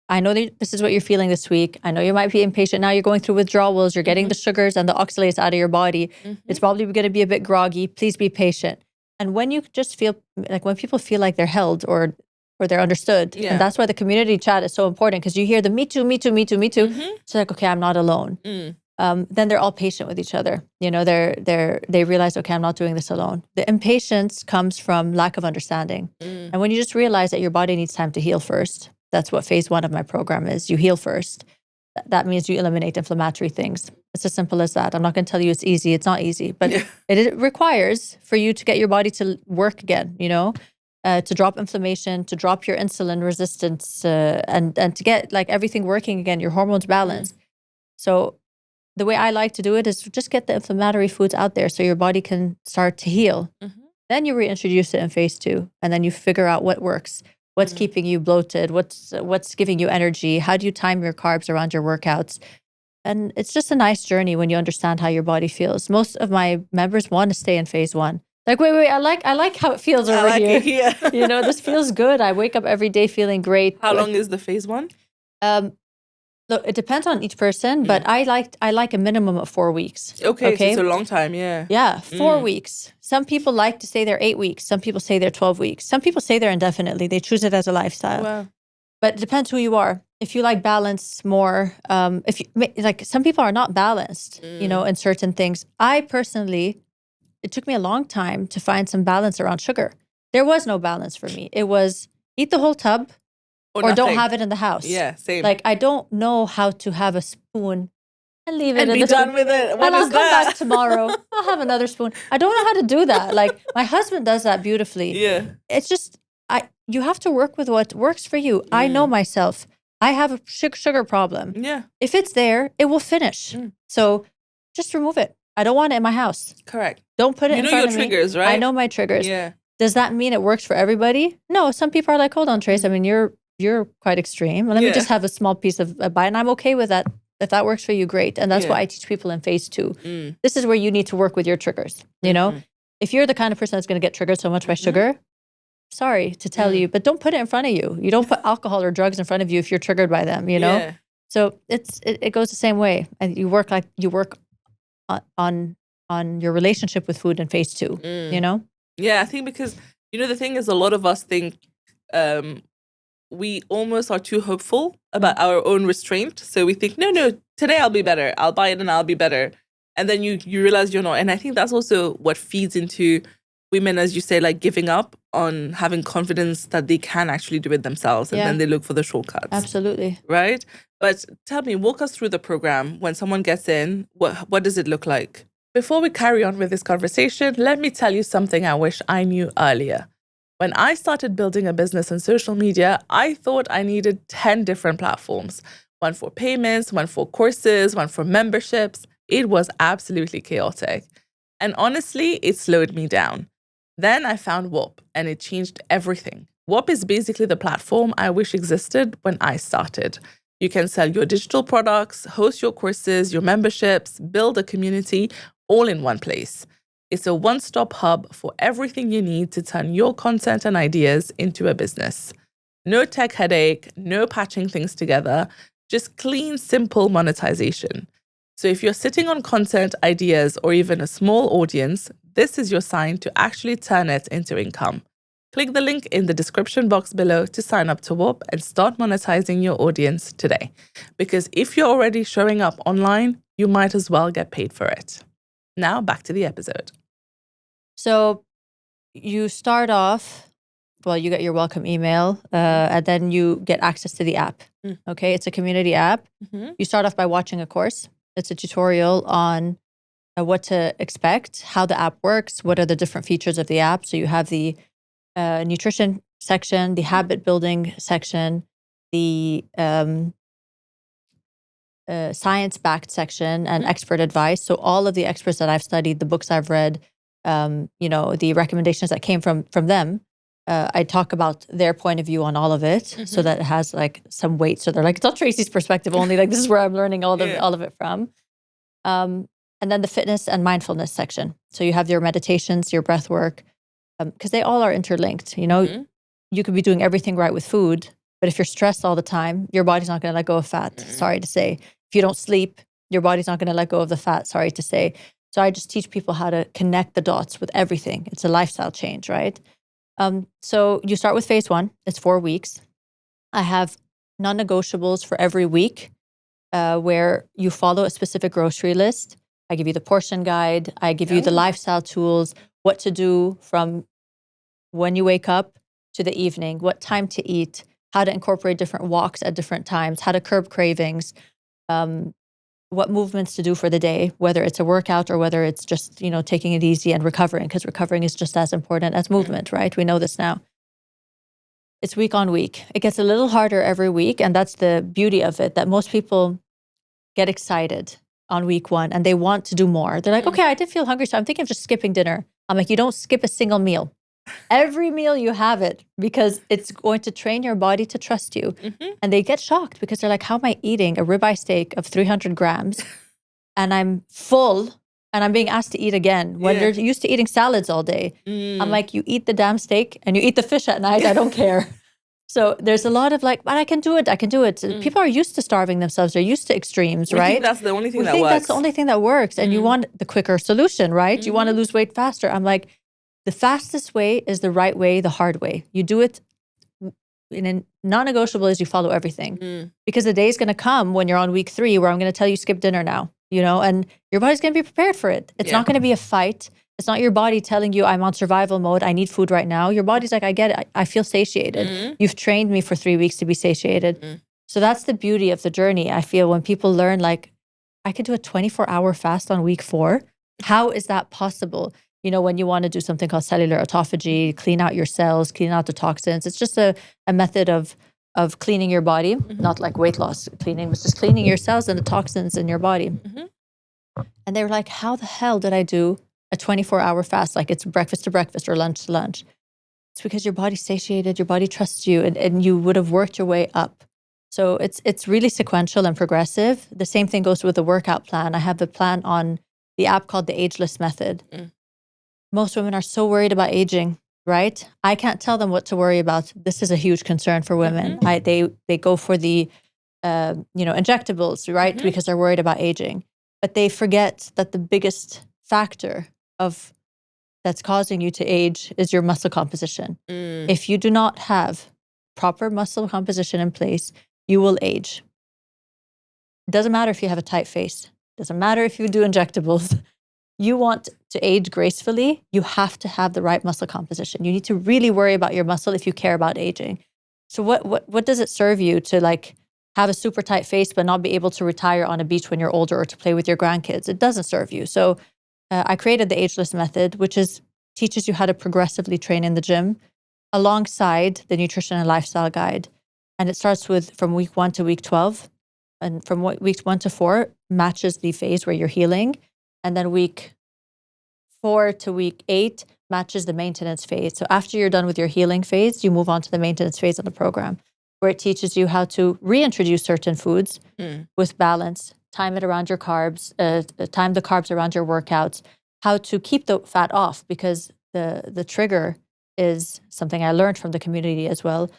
I know that this is what you're feeling this week. I know you might be impatient. Now you're going through withdrawals. You're getting the sugars and the oxalates out of your body. It's probably going to be a bit groggy. Please be patient. And when you just feel like, when people feel like they're held or they're understood, and that's why the community chat is so important, because you hear the me too, me too, me too, me too. It's like, okay, I'm not alone. Then they're all patient with each other. You know, they realize, okay, I'm not doing this alone. The impatience comes from lack of understanding. And when you just realize that your body needs time to heal first, that's what phase 1 of my program is. You heal first. That means you eliminate inflammatory things. It's as simple as that. I'm not going to tell you it's easy. It's not easy, but it requires for you to get your body to work again, you know, to drop inflammation, to drop your insulin resistance, and to get like everything working again, your hormones balanced. So the way I like to do it is just get the inflammatory foods out there so your body can start to heal. Then you reintroduce it in phase 2, and then you figure out what works. What's keeping you bloated? What's giving you energy? How do you time your carbs around your workouts? And it's just a nice journey when you understand how your body feels. Most of my members want to stay in phase 1. Like, wait, I like how it feels over here. It here. This feels good. I wake up every day feeling great. How long is the phase 1? Look, it depends on each person, but I like a minimum of 4 weeks. Okay, so it's a long time, yeah. Yeah, 4 weeks. Some people like to stay there 8 weeks. Some people stay there 12 weeks. Some people stay there indefinitely. They choose it as a lifestyle. Wow. But it depends who you are. If you like balance more, if you like, some people are not balanced, in certain things. I personally, it took me a long time to find some balance around sugar. There was no balance for me. It was eat the whole tub or don't have it in the house. Yeah, same. Like, I don't know how to have a spoon and leave it and in be the done with it. What and is I'll come that? back tomorrow. I'll have another spoon. I don't know how to do that. Like, my husband does that beautifully. Yeah. It's just, you have to work with what works for you. I know myself. I have a sugar problem. Yeah. If it's there, it will finish. So just remove it. I don't want it in my house. Correct. Don't put it in front of me. You know your triggers, right? I know my triggers. Yeah. Does that mean it works for everybody? No. Some people are like, hold on, Trace. I mean, you're quite extreme. Let me just have a small piece of a bite, and I'm okay with that. If that works for you, great. And that's why I teach people in phase 2. This is where you need to work with your triggers. If you're the kind of person that's going to get triggered so much by sugar, sorry to tell you, but don't put it in front of you. You don't put alcohol or drugs in front of you if you're triggered by them, Yeah. So it goes the same way. And you work on your relationship with food in phase 2, Yeah, I think because, the thing is, a lot of us think we almost are too hopeful about our own restraint. So we think, no, today I'll be better. I'll buy it and I'll be better. And then you realize you're not. And I think that's also what feeds into women, as you say, like giving up on having confidence that they can actually do it themselves. And then they look for the shortcuts. Absolutely. Right? But tell me, walk us through the program. When someone gets in, what does it look like? Before we carry on with this conversation, let me tell you something I wish I knew earlier. When I started building a business on social media, I thought I needed 10 different platforms. One for payments, one for courses, one for memberships. It was absolutely chaotic. And honestly, it slowed me down. Then I found Whop, and it changed everything. Whop is basically the platform I wish existed when I started. You can sell your digital products, host your courses, your memberships, build a community, all in one place. It's a one-stop hub for everything you need to turn your content and ideas into a business. No tech headache, no patching things together, just clean, simple monetization. So if you're sitting on content, ideas, or even a small audience, this is your sign to actually turn it into income. Click the link in the description box below to sign up to Whop and start monetizing your audience today. Because if you're already showing up online, you might as well get paid for it. Now back to the episode. So you start off, you get your welcome email, and then you get access to the app. Okay, it's a community app. You start off by watching a course. It's a tutorial on what to expect, how the app works, what are the different features of the app. So you have the nutrition section, the habit building section, the science-backed section, and expert advice. So all of the experts that I've studied, the books I've read, the recommendations that came from them, I talk about their point of view on all of it, so that it has like some weight. So they're like, it's not Tracy's perspective only. Like, this is where I'm learning all of it from. And then the fitness and mindfulness section. So you have your meditations, your breath work, because they all are interlinked. You could be doing everything right with food, but if you're stressed all the time, your body's not going to let go of fat. Sorry to say. If you don't sleep, your body's not going to let go of the fat. Sorry to say. So I just teach people how to connect the dots with everything. It's a lifestyle change, right? So you start with phase 1. It's 4 weeks. I have non-negotiables for every week where you follow a specific grocery list. I give you the portion guide. I give you the lifestyle tools, what to do from when you wake up to the evening, what time to eat, how to incorporate different walks at different times, how to curb cravings, what movements to do for the day, whether it's a workout or whether it's just, taking it easy and recovering, because recovering is just as important as movement, right? We know this now. It's week on week. It gets a little harder every week, and that's the beauty of it, that most people get excited on week 1 and they want to do more. They're like, okay, I didn't feel hungry, so I'm thinking of just skipping dinner. I'm like, you don't skip a single meal. Every meal you have it because it's going to train your body to trust you. And they get shocked because they're like, how am I eating a ribeye steak of 300 grams and I'm full and I'm being asked to eat again when they're used to eating salads all day? I'm like, you eat the damn steak and you eat the fish at night. I don't care. So there's a lot of like, but I can do it. I can do it. People are used to starving themselves. They're used to extremes, We right? think that's the only thing that We think works. that's the only thing that works. And you want the quicker solution, right? You want to lose weight faster. I'm like, the fastest way is the right way, the hard way. You do it in a non-negotiable is you follow everything. Because the day is going to come when you're on week 3 where I'm going to tell you skip dinner now, and your body's going to be prepared for it. It's not going to be a fight. It's not your body telling you I'm on survival mode. I need food right now. Your body's like, I get it. I feel satiated. You've trained me for 3 weeks to be satiated. So that's the beauty of the journey. I feel when people learn like, I could do a 24-hour fast on week 4. How is that possible? When you want to do something called cellular autophagy, clean out your cells, clean out the toxins. It's just a method of cleaning your body, not like weight loss cleaning, but just cleaning your cells and the toxins in your body. And they were like, how the hell did I do a 24-hour fast? Like it's breakfast to breakfast or lunch to lunch. It's because your body's satiated, your body trusts you, and you would have worked your way up. So it's really sequential and progressive. The same thing goes with the workout plan. I have a plan on the app called the Ageless Method. Most women are so worried about aging, right? I can't tell them what to worry about. This is a huge concern for women. They go for the injectables, right? Because they're worried about aging. But they forget that the biggest factor that's causing you to age is your muscle composition. If you do not have proper muscle composition in place, you will age. It doesn't matter if you have a tight face. It doesn't matter if you do injectables. You want to age gracefully, you have to have the right muscle composition. You need to really worry about your muscle if you care about aging. So what does it serve you to like have a super tight face but not be able to retire on a beach when you're older or to play with your grandkids? It doesn't serve you. So I created the Ageless Method, which teaches you how to progressively train in the gym alongside the nutrition and lifestyle guide. And it starts from week 1 to week 12. And from week 1 to 4 matches the phase where you're healing. And then week 4 to week 8 matches the maintenance phase. So after you're done with your healing phase, you move on to the maintenance phase of the program, where it teaches you how to reintroduce certain foods with balance, time it around your carbs, time the carbs around your workouts, how to keep the fat off, because the trigger is something I learned from the community as well.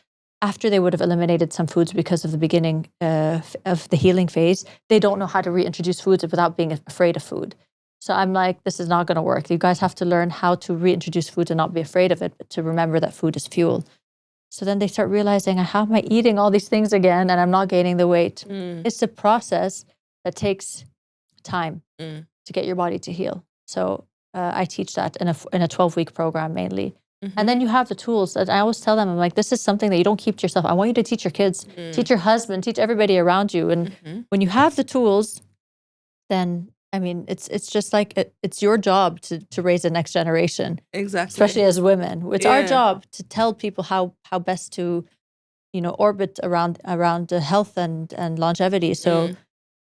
After they would have eliminated some foods because of the beginning of the healing phase, they don't know how to reintroduce foods without being afraid of food. So I'm like, this is not going to work. You guys have to learn how to reintroduce food and not be afraid of it, but to remember that food is fuel. So then they start realizing, how am I eating all these things again and I'm not gaining the weight? It's a process that takes time to get your body to heal. So I teach that in a 12-week program mainly. And then you have the tools that I always tell them, I'm like, this is something that you don't keep to yourself. I want you to teach your kids, teach your husband, teach everybody around you. And when you have the tools, then I mean, it's just like it's your job to raise the next generation. Exactly. Especially as women. It's our job to tell people how best to, orbit around the health and longevity. So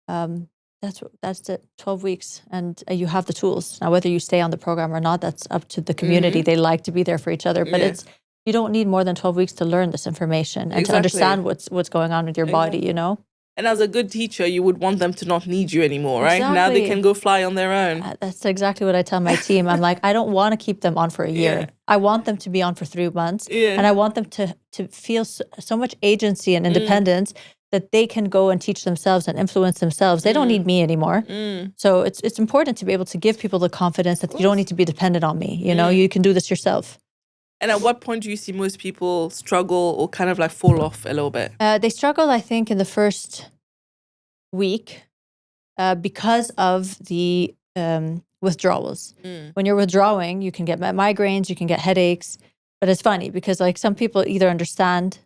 that's it, 12 weeks. And you have the tools. Now, whether you stay on the program or not, that's up to the community. They like to be there for each other. But you don't need more than 12 weeks to learn this information and to understand what's going on with your body, And as a good teacher, you would want them to not need you anymore, right? Exactly. Now they can go fly on their own. That's exactly what I tell my team. I'm like, I don't want to keep them on for a year. I want them to be on for 3 months. And I want them to feel so much agency and independence that they can go and teach themselves and influence themselves. They don't need me anymore. So it's important to be able to give people the confidence that you don't need to be dependent on me. You can do this yourself. And at what point do you see most people struggle or kind of like fall off a little bit? They struggle, I think, in the first week because of the withdrawals. When you're withdrawing, you can get migraines, you can get headaches. But it's funny because like some people either understand,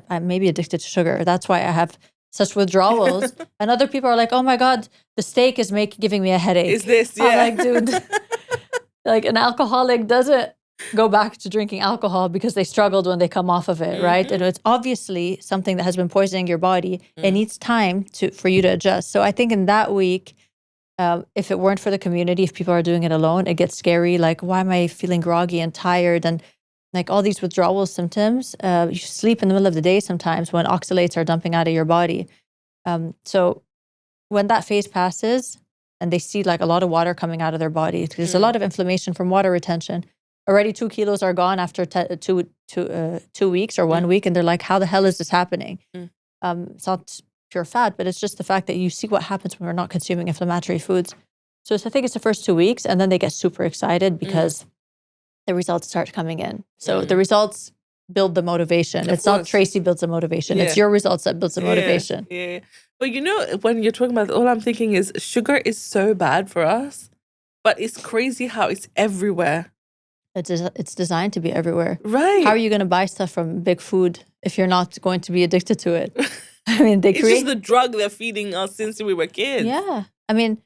I'm maybe addicted to sugar. That's why I have such withdrawals. And other people are like, oh my God, the steak is giving me a headache. Is this, I'm like, dude, like an alcoholic doesn't go back to drinking alcohol because they struggled when they come off of it, right? And it's obviously something that has been poisoning your body. It needs time for you to adjust. So I think in that week, If it weren't for the community, if people are doing it alone, it gets scary. Like, why am I feeling groggy and tired? And like all these withdrawal symptoms, you sleep in the middle of the day sometimes when oxalates are dumping out of your body. So when that phase passes and they see like a lot of water coming out of their body, there's a lot of inflammation from water retention. Already 2 kilos are gone after 2 weeks or 1 week. And they're like, how the hell is this happening? It's not pure fat, but it's just the fact that you see what happens when we're not consuming inflammatory foods. So I think it's the first 2 weeks, and then they get super excited because the results start coming in. So the results build the motivation. It's not Tracy builds the motivation. It's your results that builds the motivation. Yeah. But when you're talking about it, all I'm thinking is sugar is so bad for us, but it's crazy how it's everywhere. It's designed to be everywhere. Right. How are you going to buy stuff from big food if you're not going to be addicted to it? I mean, it's just the drug they're feeding us since we were kids. Yeah. I mean,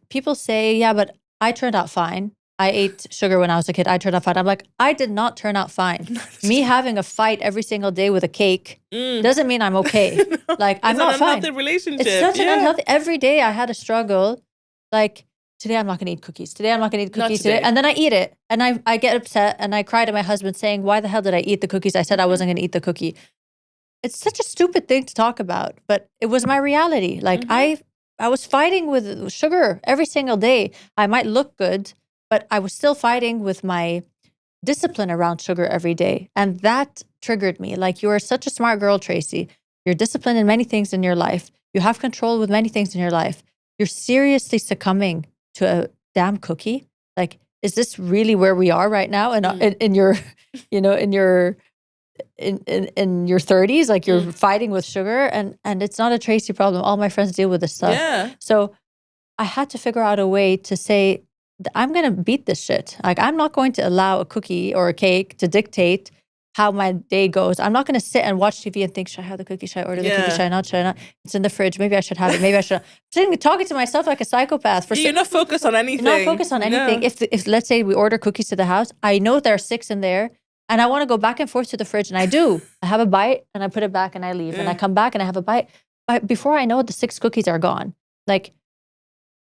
people say, yeah, but I turned out fine. I ate sugar when I was a kid. I turned out fine. I'm like, I did not turn out fine. Me having a fight every single day with a cake doesn't mean I'm okay. No, like, I'm not fine. It's an unhealthy relationship. It's such an unhealthy. Every day I had a struggle. Like, today I'm not going to eat cookies. Today I'm not going to eat cookies. Today. And then I eat it. And I get upset and I cry to my husband saying, why the hell did I eat the cookies? I said I wasn't going to eat the cookie. It's such a stupid thing to talk about, but it was my reality. Like I was fighting with sugar every single day. I might look good, but I was still fighting with my discipline around sugar every day. And that triggered me. Like, you are such a smart girl, Tracy. You're disciplined in many things in your life. You have control with many things in your life. You're seriously succumbing to a damn cookie. Like, is this really where we are right now? And in your, in your 30s, like you're fighting with sugar, and it's not a Tracy problem. All my friends deal with this stuff. Yeah. So I had to figure out a way to say, I'm going to beat this shit. Like, I'm not going to allow a cookie or a cake to dictate how my day goes. I'm not going to sit and watch TV and think, should I have the cookie? Should I order the cookie? Should I not? Should I not? It's in the fridge. Maybe I should have it. Maybe I should. I'm talking to myself like a psychopath. You're not focused on anything. You're not focused on anything. No. If let's say we order cookies to the house, I know there are 6 in there, and I want to go back and forth to the fridge, and I do. I have a bite, and I put it back, and I leave, and I come back, and I have a bite. But before I know it, the 6 cookies are gone. Like,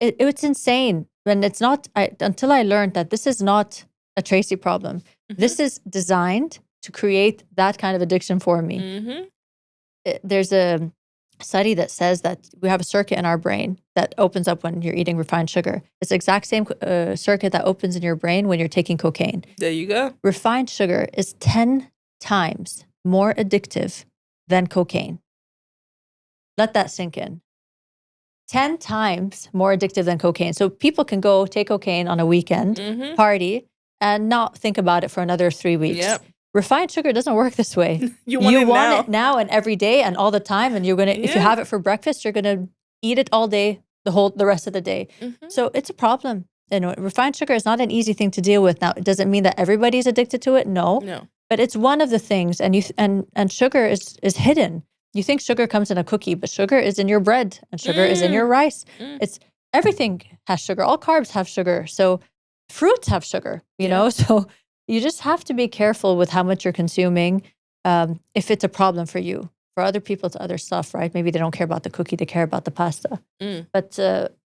it's insane. And it's not, until I learned that this is not a Tracy problem. This is designed to create that kind of addiction for me. There's a study that says that we have a circuit in our brain that opens up when you're eating refined sugar. It's the exact same circuit that opens in your brain when you're taking cocaine. There you go. Refined sugar is 10 times more addictive than cocaine. Let that sink in. 10 times more addictive than cocaine. So people can go take cocaine on a weekend, party, and not think about it for another 3 weeks. Yep. Refined sugar doesn't work this way. You want it now and every day and all the time. And you're gonna, if you have it for breakfast, you're gonna eat it all day, the rest of the day. So it's a problem. Refined sugar is not an easy thing to deal with. Now, it doesn't mean that everybody's addicted to it. No. But it's one of the things, and sugar is hidden. You think sugar comes in a cookie, but sugar is in your bread and sugar is in your rice. It's everything has sugar. All carbs have sugar. So fruits have sugar, you know? So you just have to be careful with how much you're consuming if it's a problem for you. For other people, it's other stuff, right? Maybe they don't care about the cookie, they care about the pasta. But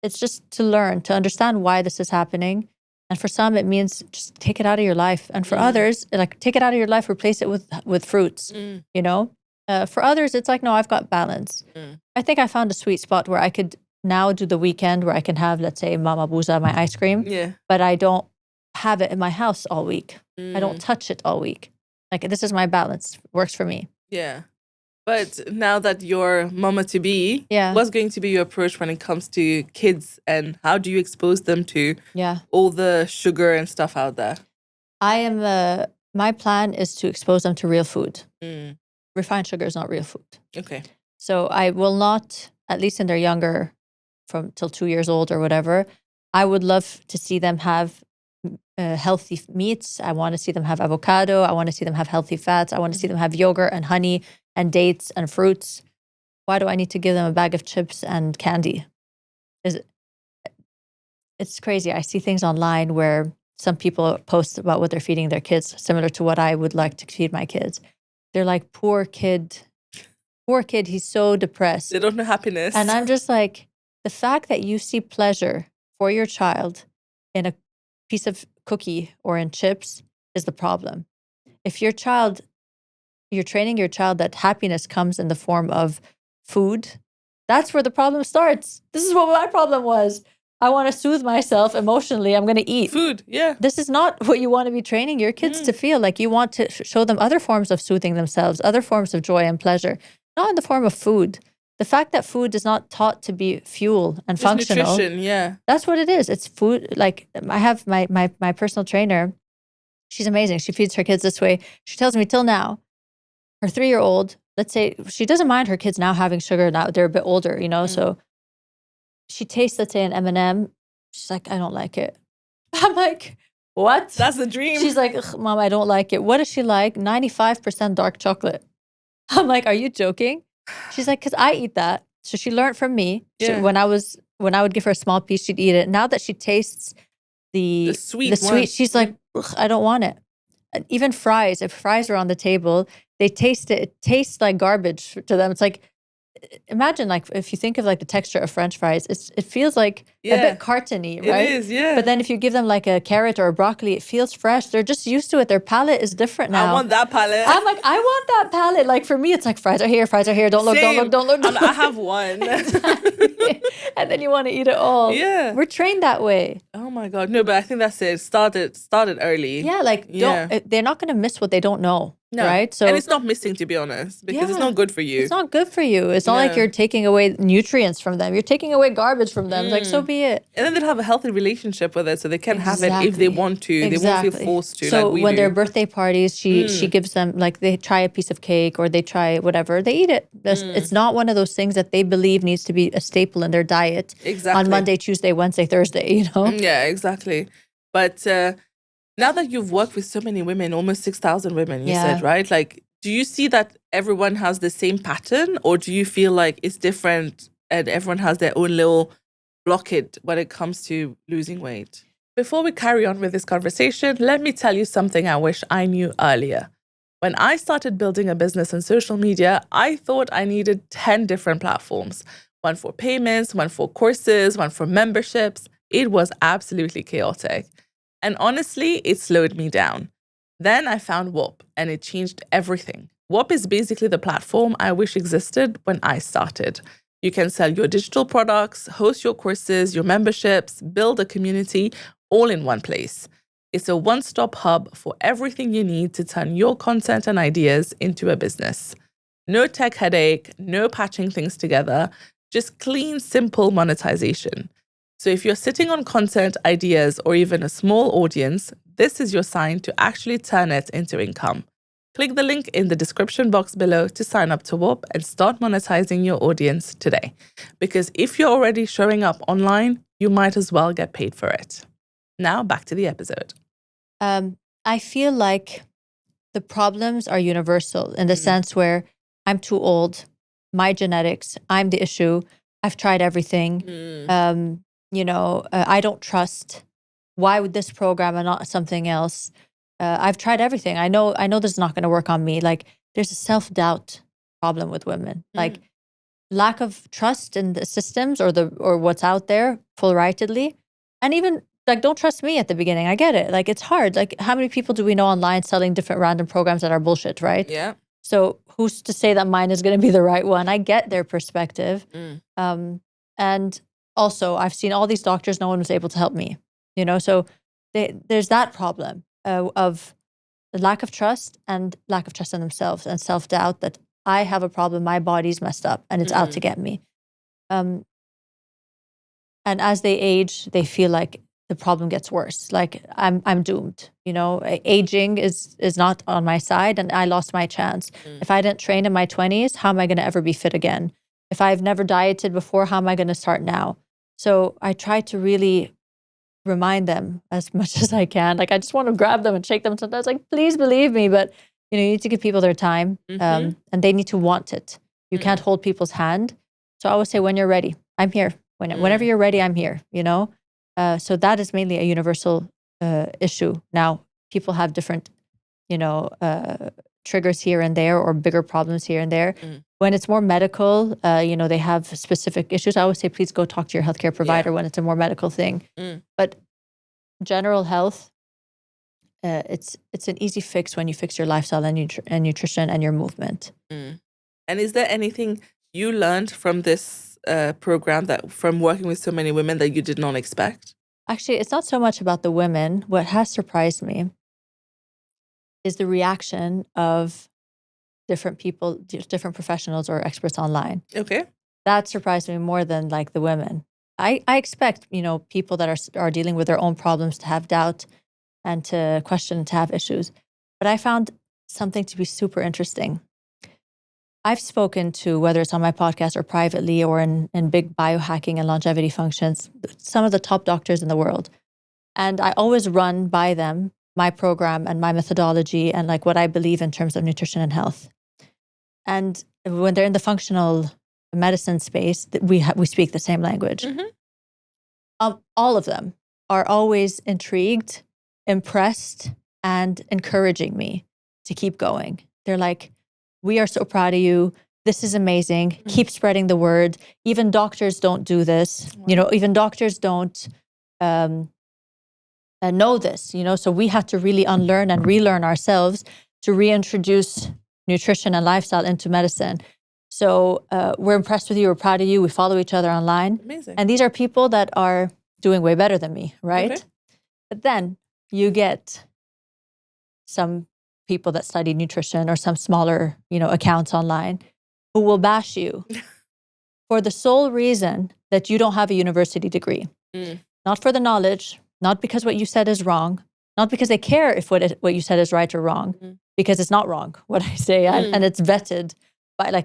it's just to learn, to understand why this is happening. And for some, it means just take it out of your life. And for others, like, take it out of your life, replace it with fruits, you know? For others, it's like, no, I've got balance. I think I found a sweet spot where I could now do the weekend where I can have, let's say, Mama Buza, my ice cream. But I don't have it in my house all week. I don't touch it all week. Like, this is my balance. Works for me. Yeah. But now that you're mama-to-be, what's going to be your approach when it comes to kids, and how do you expose them to all the sugar and stuff out there? My plan is to expose them to real food. Refined sugar is not real food. Okay. So I will not, at least in their younger, from till 2 years old or whatever, I would love to see them have healthy meats. I want to see them have avocado. I want to see them have healthy fats. I want to see them have yogurt and honey and dates and fruits. Why do I need to give them a bag of chips and candy? It's crazy. I see things online where some people post about what they're feeding their kids, similar to what I would like to feed my kids. They're like, poor kid, he's so depressed. They don't know happiness. And I'm just like, the fact that you see pleasure for your child in a piece of cookie or in chips is the problem. If you're training your child that happiness comes in the form of food, that's where the problem starts. This is what my problem was. I want to soothe myself emotionally. I'm going to eat. Food, yeah. This is not what you want to be training your kids to feel. Like, you want to show them other forms of soothing themselves, other forms of joy and pleasure, not in the form of food. The fact that food is not taught to be fuel and functional. Nutrition, yeah. That's what it is. It's food. Like, I have my personal trainer. She's amazing. She feeds her kids this way. She tells me till now, her 3-year-old, let's say, she doesn't mind her kids now having sugar. Now they're a bit older, so she tastes, let's say, an M&M. She's like, I don't like it. I'm like, what? That's the dream. She's like, Mom, I don't like it. What does she like? 95% dark chocolate. I'm like, are you joking? She's like, because I eat that. So she learned from me. Yeah. When I would give her a small piece, she'd eat it. Now that she tastes the sweet, she's like, I don't want it. And even fries, if fries are on the table, they taste it. It tastes like garbage to them. It's like, imagine, like, if you think of like the texture of French fries, it feels like a bit cartony, right? It is, yeah. But then if you give them like a carrot or a broccoli, it feels fresh. They're just used to it. Their palate is different now. I want that palate. I'm like, I want that palate. Like, for me, it's like, fries are here. Don't look, Same. don't look. I have one. Exactly. And then you want to eat it all. Yeah. We're trained that way. Oh my God. No, but I think that's it. Started early. Yeah, like, they're not going to miss what they don't know. No. Right? So, and it's not missing, to be honest, because it's not good for you. It's not good for you. It's not like you're taking away nutrients from them. You're taking away garbage from them. Like, so be it. And then they'll have a healthy relationship with it, so they can have it if they want to. They won't feel forced to. So like we when do. their birthday parties, she gives them, like, they try a piece of cake or they try whatever, they eat it. It's not one of those things that they believe needs to be a staple in their diet on Monday, Tuesday, Wednesday, Thursday, Yeah, exactly. But now that you've worked with so many women, almost 6,000 women, you said, right? Like, do you see that everyone has the same pattern, or do you feel like it's different and everyone has their own little blockade when it comes to losing weight? Before we carry on with this conversation, let me tell you something I wish I knew earlier. When I started building a business on social media, I thought I needed 10 different platforms. One for payments, one for courses, one for memberships. It was absolutely chaotic. And honestly, it slowed me down. Then I found Whop, and it changed everything. Whop is basically the platform I wish existed when I started. You can sell your digital products, host your courses, your memberships, build a community, all in one place. It's a one-stop hub for everything you need to turn your content and ideas into a business. No tech headache, no patching things together, just clean, simple monetization. So if you're sitting on content, ideas, or even a small audience, this is your sign to actually turn it into income. Click the link in the description box below to sign up to Whop and start monetizing your audience today. Because if you're already showing up online, you might as well get paid for it. Now back to the episode. I feel like the problems are universal in the sense where I'm too old, my genetics, I'm the issue, I've tried everything. I don't trust. Why would this program and not something else? I've tried everything. I know this is not going to work on me. Like, there's a self-doubt problem with women. Like, lack of trust in the systems or what's out there full rightedly. And even, like, don't trust me at the beginning. I get it. Like, it's hard. Like, how many people do we know online selling different random programs that are bullshit, right? Yeah. So who's to say that mine is going to be the right one? I get their perspective. And also, I've seen all these doctors, no one was able to help me. So there's that problem of the lack of trust and lack of trust in themselves and self-doubt that I have a problem, my body's messed up and it's out to get me. And as they age, they feel like the problem gets worse. Like, I'm doomed. Aging is not on my side and I lost my chance. If I didn't train in my 20s, how am I going to ever be fit again? If I've never dieted before, how am I going to start now? So I try to really remind them as much as I can. Like, I just want to grab them and shake them sometimes, like, please believe me. But you need to give people their time, and they need to want it. You can't hold people's hand. So I always say, when you're ready, I'm here. Whenever you're ready, I'm here. So that is mainly a universal issue. Now, people have different, triggers here and there or bigger problems here and there. When it's more medical, they have specific issues. I always say, please go talk to your healthcare provider when it's a more medical thing. But general health, it's an easy fix when you fix your lifestyle and nutrition and your movement. And is there anything you learned from this program from working with so many women that you did not expect? Actually, it's not so much about the women. What has surprised me is the reaction of different people, different professionals or experts online. Okay. That surprised me more than like the women. I expect, people that are dealing with their own problems to have doubt and to question, to have issues. But I found something to be super interesting. I've spoken to, whether it's on my podcast or privately or in big biohacking and longevity functions, some of the top doctors in the world. And I always run by them my program and my methodology and like what I believe in terms of nutrition and health. And when they're in the functional medicine space, we speak the same language. All of them are always intrigued, impressed, and encouraging me to keep going. They're like, we are so proud of you. This is amazing. Keep spreading the word. Even doctors don't do this. Wow. Even doctors don't know this, so we have to really unlearn and relearn ourselves to reintroduce nutrition and lifestyle into medicine. So we're impressed with you. We're proud of you. We follow each other online. Amazing. And these are people that are doing way better than me, right? Okay. But then you get some people that study nutrition or some smaller, accounts online who will bash you for the sole reason that you don't have a university degree. Not for the knowledge, not because what you said is wrong, not because they care if what you said is right or wrong, because it's not wrong, what I say, and it's vetted by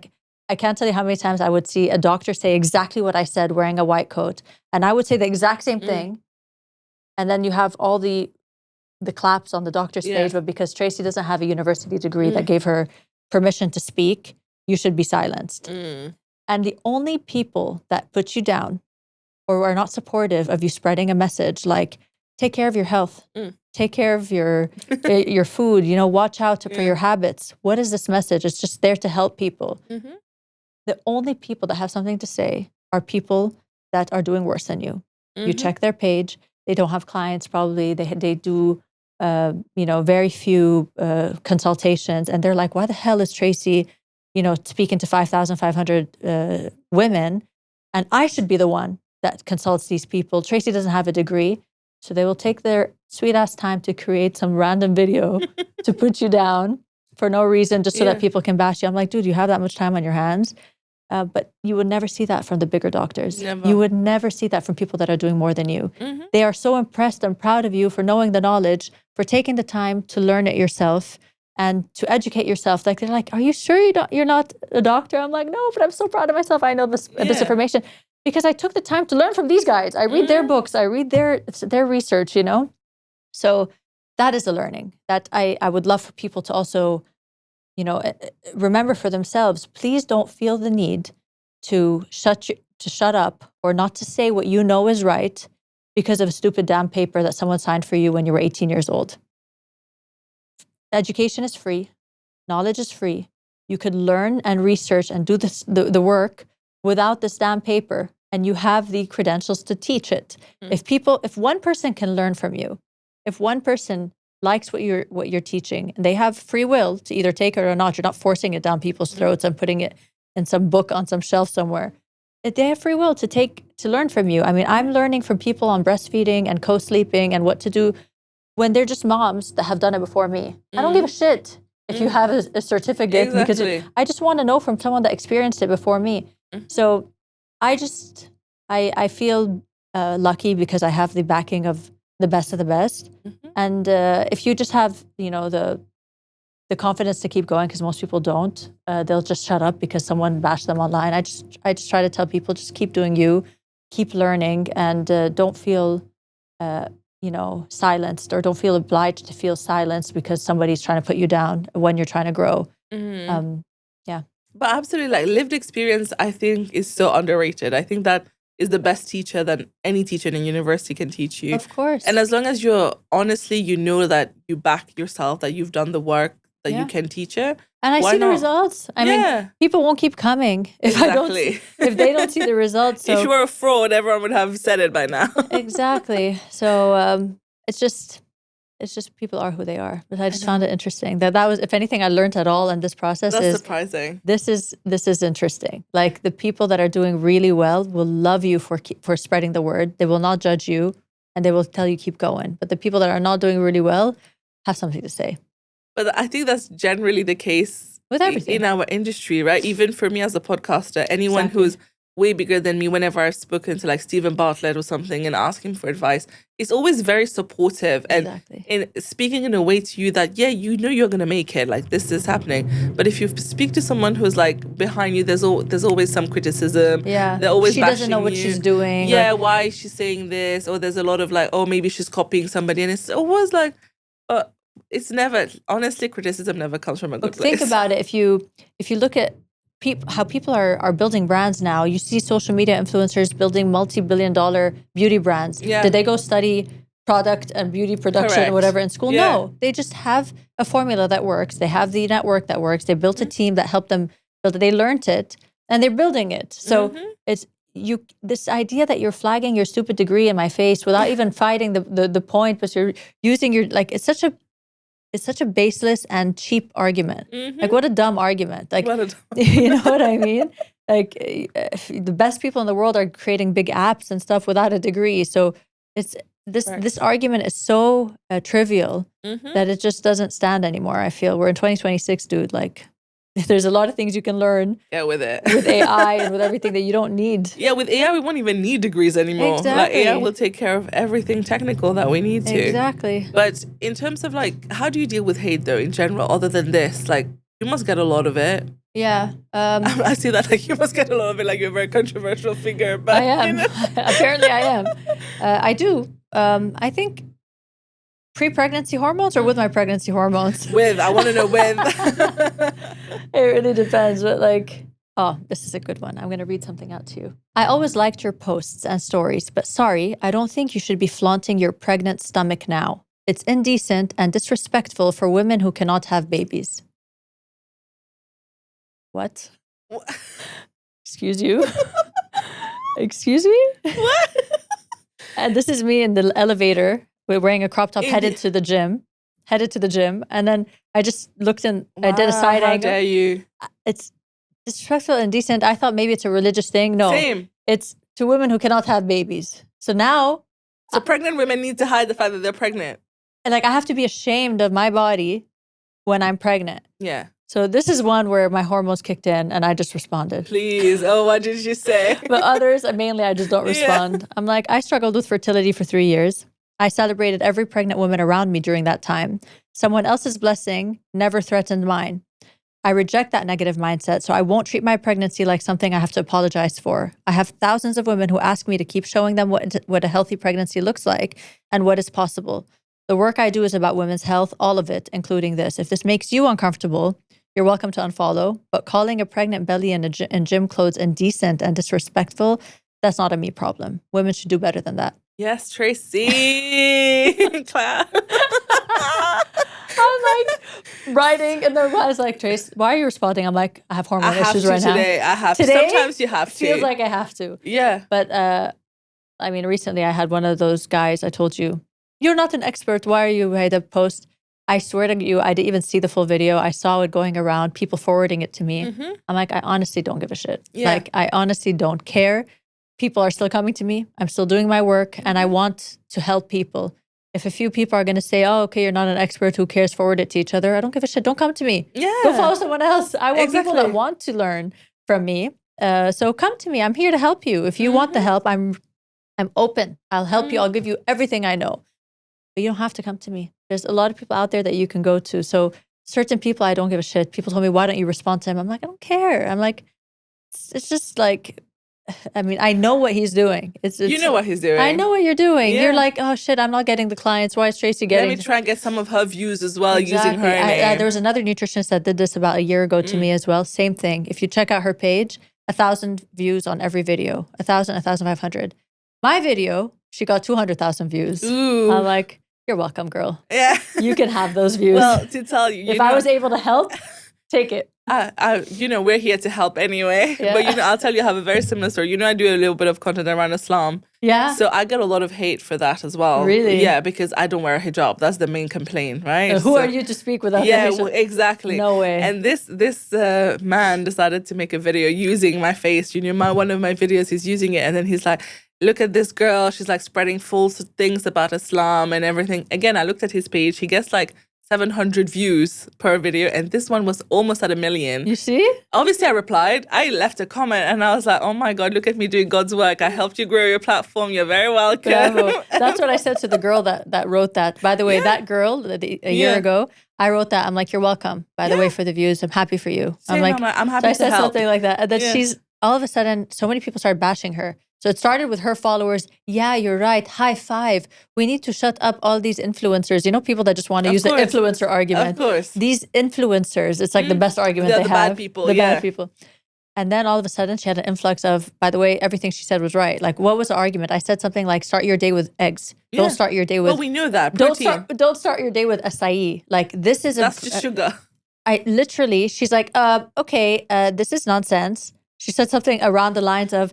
I can't tell you how many times I would see a doctor say exactly what I said wearing a white coat, and I would say the exact same thing, and then you have all the claps on the doctor's page, but because Tracy doesn't have a university degree that gave her permission to speak, you should be silenced. And the only people that put you down or are not supportive of you spreading a message like, take care of your health, take care of your food, watch out for your habits. What is this message? It's just there to help people. The only people that have something to say are people that are doing worse than you. You check their page. They don't have clients probably. They do very few consultations, and they're like, why the hell is Tracy, speaking to 5,500 women, and I should be the one that consults these people. Tracy doesn't have a degree, so they will take their sweet ass time to create some random video to put you down for no reason, just so that people can bash you. I'm like, dude, you have that much time on your hands. But you would never see that from the bigger doctors. Never. You would never see that from people that are doing more than you. They are so impressed and proud of you for knowing the knowledge, for taking the time to learn it yourself and to educate yourself. Like, they're like, are you sure you're not a doctor? I'm like, no, but I'm so proud of myself. I know this information because I took the time to learn from these guys. I read their books. I read their research, So that is a learning that I would love for people to also remember for themselves. Please don't feel the need to shut up or not to say what you know is right because of a stupid damn paper that someone signed for you when you were 18 years old. Education is free. Knowledge is free. You could learn and research and do the work without this damn paper, and you have the credentials to teach it. If one person can learn from you, if one person likes what you're teaching, and they have free will to either take it or not. You're not forcing it down people's throats and putting it in some book on some shelf somewhere. They have free will to learn from you. I mean, I'm learning from people on breastfeeding and co-sleeping and what to do when they're just moms that have done it before me. I don't give a shit if you have a certificate because I just want to know from someone that experienced it before me. So I feel lucky because I have the backing of the best of the best. And if you just have, the confidence to keep going, because most people don't, they'll just shut up because someone bashed them online. I just try to tell people, just keep doing you, keep learning, and don't feel, silenced, or don't feel obliged to feel silenced because somebody's trying to put you down when you're trying to grow. But absolutely, lived experience, I think, is so underrated. I think that is the best teacher that any teacher in a university can teach you. Of course. And as long as you're honestly, that you back yourself, that you've done the work, that you can teach it, And I Why see the not? results. I mean, people won't keep coming if if they don't see the results. So if you were a fraud, everyone would have said it by now. Exactly. So it's just people are who they are. But I just found it interesting that was, if anything, I learned at all in this process. That's surprising. This is interesting. Like, the people that are doing really well will love you for spreading the word. They will not judge you, and they will tell you keep going. But the people that are not doing really well have something to say. But I think that's generally the case with everything in our industry, right? Even for me as a podcaster, anyone who's way bigger than me, whenever I've spoken to like Stephen Bartlett or something and ask him for advice, he's always very supportive and in speaking in a way to you that, you know you're going to make it, like this is happening. But if you speak to someone who's like behind you, there's always some criticism. Yeah. They're always she doesn't know what she's doing. Yeah, why is she saying this? Or there's a lot of like, oh, maybe she's copying somebody. And it's always like, it's never, honestly, criticism never comes from a good place. Think about it. If you look at how people are building brands now, you see social media influencers building multi-billion-dollar beauty brands. Yeah. Did they go study product and beauty production or whatever in school? Yeah. No, they just have a formula that works. They have the network that works. They built a team that helped them build it. They learned it and they're building it. So it's this idea that you're flagging your stupid degree in my face without even fighting the point, but you're using your, like, it's such a baseless and cheap argument. Like, what a dumb argument. Like, you know what I mean? Like, the best people in the world are creating big apps and stuff without a degree. So it's this argument is so trivial that it just doesn't stand anymore. I feel we're in 2026, dude. Like, there's a lot of things you can learn. Yeah, with it. With AI and with everything that you don't need. Yeah, with AI, we won't even need degrees anymore. Exactly. Like, AI will take care of everything technical that we need to. Exactly. But in terms of like, how do you deal with hate though, in general, other than this? Like, you must get a lot of it. Yeah. I see that, like, you must get a lot of it, like you're a very controversial figure. But I am. You know. Apparently I am. I do. I think pre-pregnancy hormones or with my pregnancy hormones? I want to know with. It really depends, but like, oh, this is a good one. I'm going to read something out to you. I always liked your posts and stories, but sorry, I don't think you should be flaunting your pregnant stomach now. It's indecent and disrespectful for women who cannot have babies. What? Excuse you? Excuse me? What? And this is me in the elevator. We're wearing a crop top, headed to the gym. And then I just looked and I did a side angle. How dare you? It's disrespectful and indecent. I thought maybe it's a religious thing. No. Same. It's to women who cannot have babies. So now. So pregnant women need to hide the fact that they're pregnant. And like, I have to be ashamed of my body when I'm pregnant. Yeah. So this is one where my hormones kicked in and I just responded. Please. Oh, what did you say? But others, mainly I just don't respond. Yeah. I'm like, I struggled with fertility for 3 years. I celebrated every pregnant woman around me during that time. Someone else's blessing never threatened mine. I reject that negative mindset, so I won't treat my pregnancy like something I have to apologize for. I have thousands of women who ask me to keep showing them what a healthy pregnancy looks like and what is possible. The work I do is about women's health, all of it, including this. If this makes you uncomfortable, you're welcome to unfollow, but calling a pregnant belly in gym clothes indecent and disrespectful, that's not a me problem. Women should do better than that. Yes, Tracy. Clap. I'm like writing, and then I was like, Trace, why are you responding? I'm like, I have hormone issues right now. I have to. Sometimes you have to. Feels like I have to. Yeah. But I mean, recently I had one of those guys. I told you, you're not an expert. Why are you made a post? I swear to you, I didn't even see the full video. I saw it going around, people forwarding it to me. I'm like, I honestly don't give a shit. Yeah. Like, I honestly don't care. People are still coming to me. I'm still doing my work, and I want to help people. If a few people are going to say, oh, okay, you're not an expert, who cares, forward it to each other, I don't give a shit. Don't come to me. Yeah. Go follow someone else. I want people that want to learn from me. So come to me. I'm here to help you. If you want the help, I'm open. I'll help you. I'll give you everything I know. But you don't have to come to me. There's a lot of people out there that you can go to. So certain people, I don't give a shit. People told me, why don't you respond to him? I'm like, I don't care. I'm like, it's just like, I mean, I know what he's doing. You know what he's doing. I know what you're doing. Yeah. You're like, oh shit, I'm not getting the clients. Why is Tracy getting? Let me try and get some of her views as well, using her name. There was another nutritionist that did this about a year ago to me as well. Same thing. If you check out her page, 1,000 views on every video. 1,000, 1,500. My video, she got 200,000 views. Ooh. I'm like, you're welcome, girl. Yeah. You can have those views. Well, to tell you. If I was able to help, Take it. We're here to help anyway. Yeah. But I'll tell you, I have a very similar story. I do a little bit of content around Islam. Yeah. So I get a lot of hate for that as well. Really? Yeah, because I don't wear a hijab. That's the main complaint, right? Who are you to speak without Yeah, a hijab? Exactly. No way. And this man decided to make a video using my face. One of my videos, he's using it, and then he's like, look at this girl. She's like spreading false things about Islam and everything. Again, I looked at his page. He gets like 700 views per video, and this one was almost at 1 million. You see? Obviously, I replied. I left a comment, and I was like, "Oh my God, look at me doing God's work! I helped you grow your platform. You're very welcome." Bravo. That's what I said to the girl that wrote that. By the way, that girl a year ago, I wrote that. I'm like, "You're welcome." By the way, for the views, I'm happy for you. I'm happy so I to help. said something like that, and then she's all of a sudden, so many people started bashing her. So it started with her followers. Yeah, you're right. High five. We need to shut up all these influencers. People that just want to use the influencer argument. Of course. These influencers, it's like the best argument they have. Bad people. The bad people. And then all of a sudden she had an influx of, by the way, everything she said was right. Like, what was the argument? I said something like, start your day with eggs. Don't start your day with... Well, we knew that. Protein. Don't start your day with acai. Like, this is... That's just sugar. She's like, okay, this is nonsense. She said something around the lines of,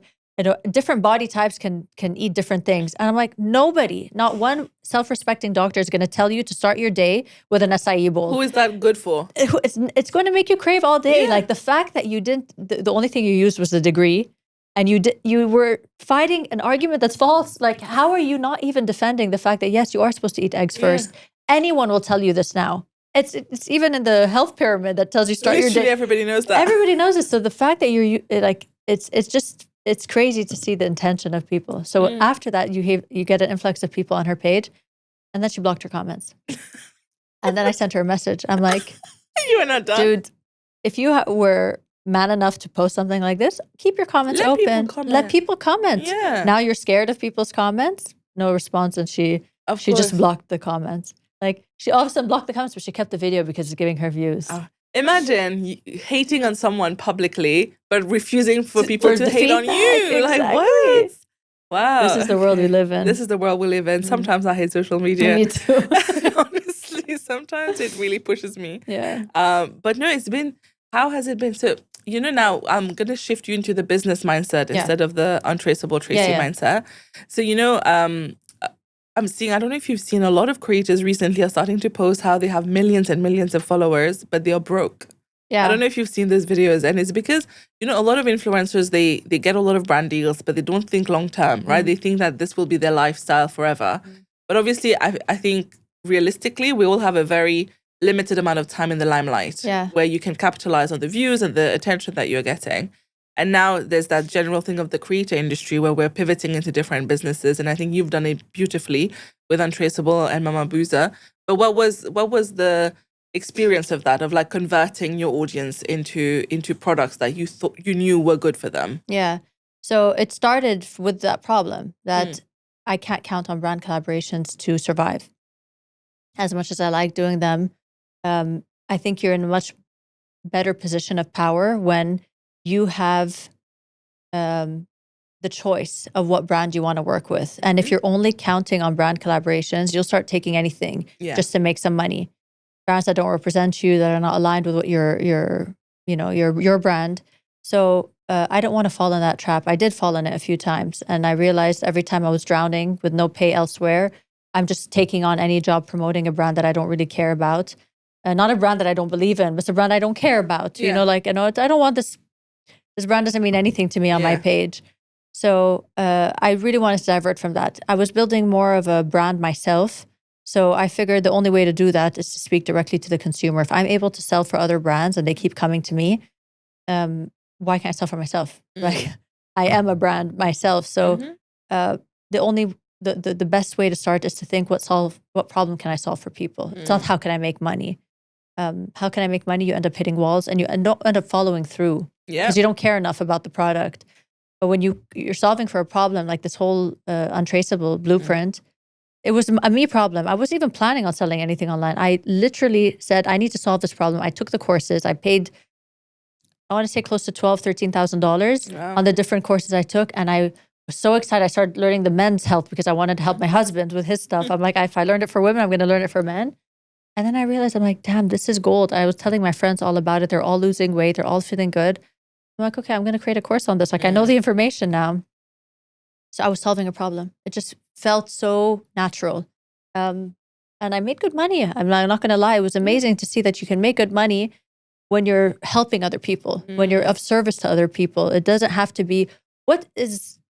different body types can eat different things. And I'm like, nobody, not one self-respecting doctor is going to tell you to start your day with an acai bowl. Who is that good for? It's going to make you crave all day. Yeah. Like the fact that you didn't, the only thing you used was the degree, and you were fighting an argument that's false. Like, how are you not even defending the fact that, yes, you are supposed to eat eggs first? Anyone will tell you this now. It's even in the health pyramid that tells you start your day. Everybody knows that. Everybody knows this. So the fact that you're like, it's crazy to see the intention of people. So after that, you get an influx of people on her page, and then she blocked her comments. And then I sent her a message. I'm like, you are not done. Dude, if you were man enough to post something like this, keep your comments open. Let people comment. Yeah. Now you're scared of people's comments. No response. And she just blocked the comments. Like, she all of a sudden blocked the comments, but she kept the video because it's giving her views. Imagine hating on someone publicly, but refusing for people to hate on you. Exactly. Like, what? Wow. This is the world we live in. This is the world we live in. Sometimes I hate social media. Me too. Honestly, sometimes it really pushes me. Yeah. But no, how has it been? So, now I'm going to shift you into the business mindset instead of the untraceable Tracy mindset. So, I'm seeing, I don't know if you've seen, a lot of creators recently are starting to post how they have millions and millions of followers, but they are broke. Yeah. I don't know if you've seen those videos, and it's because, a lot of influencers, they get a lot of brand deals, but they don't think long term, right? They think that this will be their lifestyle forever. But obviously, I think realistically, we all have a very limited amount of time in the limelight where you can capitalize on the views and the attention that you're getting. And now there's that general thing of the creator industry where we're pivoting into different businesses. And I think you've done it beautifully with Untraceable and Mama Booza. But what was the experience of that, of like converting your audience into products that you thought you knew were good for them? Yeah. So it started with that problem that I can't count on brand collaborations to survive. As much as I like doing them, I think you're in a much better position of power when you have the choice of what brand you want to work with. And if you're only counting on brand collaborations, you'll start taking anything just to make some money. Brands that don't represent you, that are not aligned with what your brand. So I don't want to fall in that trap. I did fall in it a few times, and I realized every time I was drowning with no pay elsewhere, I'm just taking on any job promoting a brand that I don't really care about. Not a brand that I don't believe in, but it's a brand I don't care about. I don't want this. This brand doesn't mean anything to me on my page. So I really wanted to divert from that. I was building more of a brand myself. So I figured the only way to do that is to speak directly to the consumer. If I'm able to sell for other brands and they keep coming to me, why can't I sell for myself? Like, I am a brand myself. So the best way to start is to think what problem can I solve for people? It's not how can I make money. How can I make money? You end up hitting walls and you don't end up following through. Because you don't care enough about the product. But when you're solving for a problem, like this whole Untraceable blueprint, it was a me problem. I wasn't even planning on selling anything online. I literally said, I need to solve this problem. I took the courses. I paid, I want to say close to $12,000, $13,000 on the different courses I took. And I was so excited. I started learning the men's health because I wanted to help my husband with his stuff. I'm like, if I learned it for women, I'm going to learn it for men. And then I realized, I'm like, damn, this is gold. I was telling my friends all about it. They're all losing weight. They're all feeling good. I'm like, okay, I'm going to create a course on this. Like, I know the information now. So I was solving a problem. It just felt so natural. And I made good money. I'm not going to lie. It was amazing to see that you can make good money when you're helping other people, when you're of service to other people. It doesn't have to be,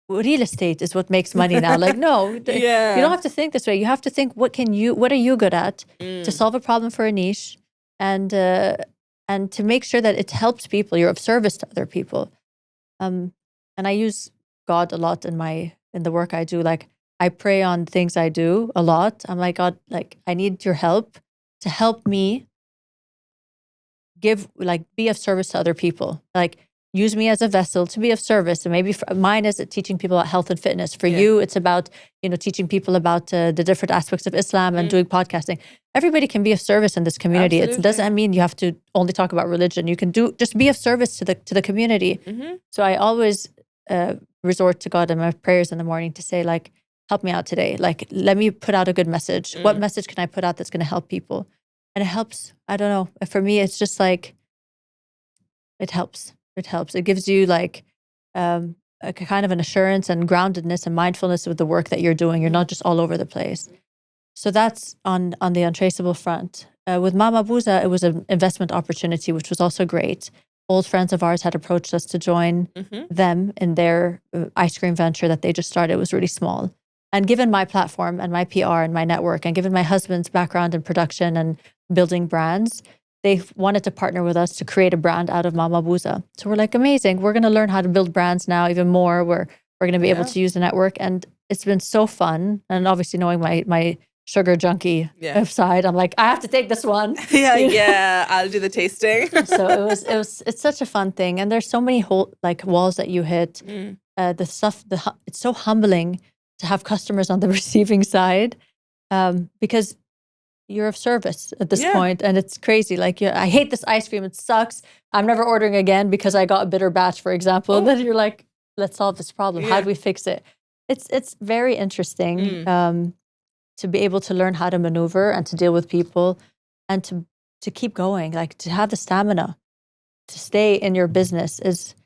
real estate is what makes money now. Like, no, you don't have to think this way. You have to think, what are you good at to solve a problem for a niche and to make sure that it helps people. You're of service to other people. And I use God a lot in the work I do. Like, I pray on things I do a lot. I'm like, God, like, I need your help to help me be of service to other people. Like, use me as a vessel to be of service. And maybe mine is teaching people about health and fitness. For you, it's about, teaching people about the different aspects of Islam and doing podcasting. Everybody can be of service in this community. Absolutely. It doesn't mean you have to only talk about religion. You can just be of service to the community. So I always resort to God in my prayers in the morning to say, like, help me out today. Like, let me put out a good message. What message can I put out that's going to help people? And it helps. I don't know. For me, it's just like, it helps. It helps. It gives you like a kind of an assurance and groundedness and mindfulness with the work that you're doing. You're not just all over the place. So that's on the Untraceable front. With Mama Booza, it was an investment opportunity, which was also great. Old friends of ours had approached us to join them in their ice cream venture that they just started. It was really small. And given my platform and my PR and my network, and given my husband's background in production and building brands, they wanted to partner with us to create a brand out of Mama Booza. So we're like, amazing. We're going to learn how to build brands now even more. We're going to be able to use the network. And it's been so fun. And obviously knowing my sugar junkie side, I'm like, I have to take this one. I'll do the tasting. So it's such a fun thing. And there's so many walls that you hit. It's so humbling to have customers on the receiving side, because you're of service at this point, and it's crazy. Like, I hate this ice cream. It sucks. I'm never ordering again because I got a bitter batch, for example. And then you're like, let's solve this problem. How do we fix it? It's very interesting to be able to learn how to maneuver and to deal with people, and to keep going. Like, to have the stamina to stay in your business is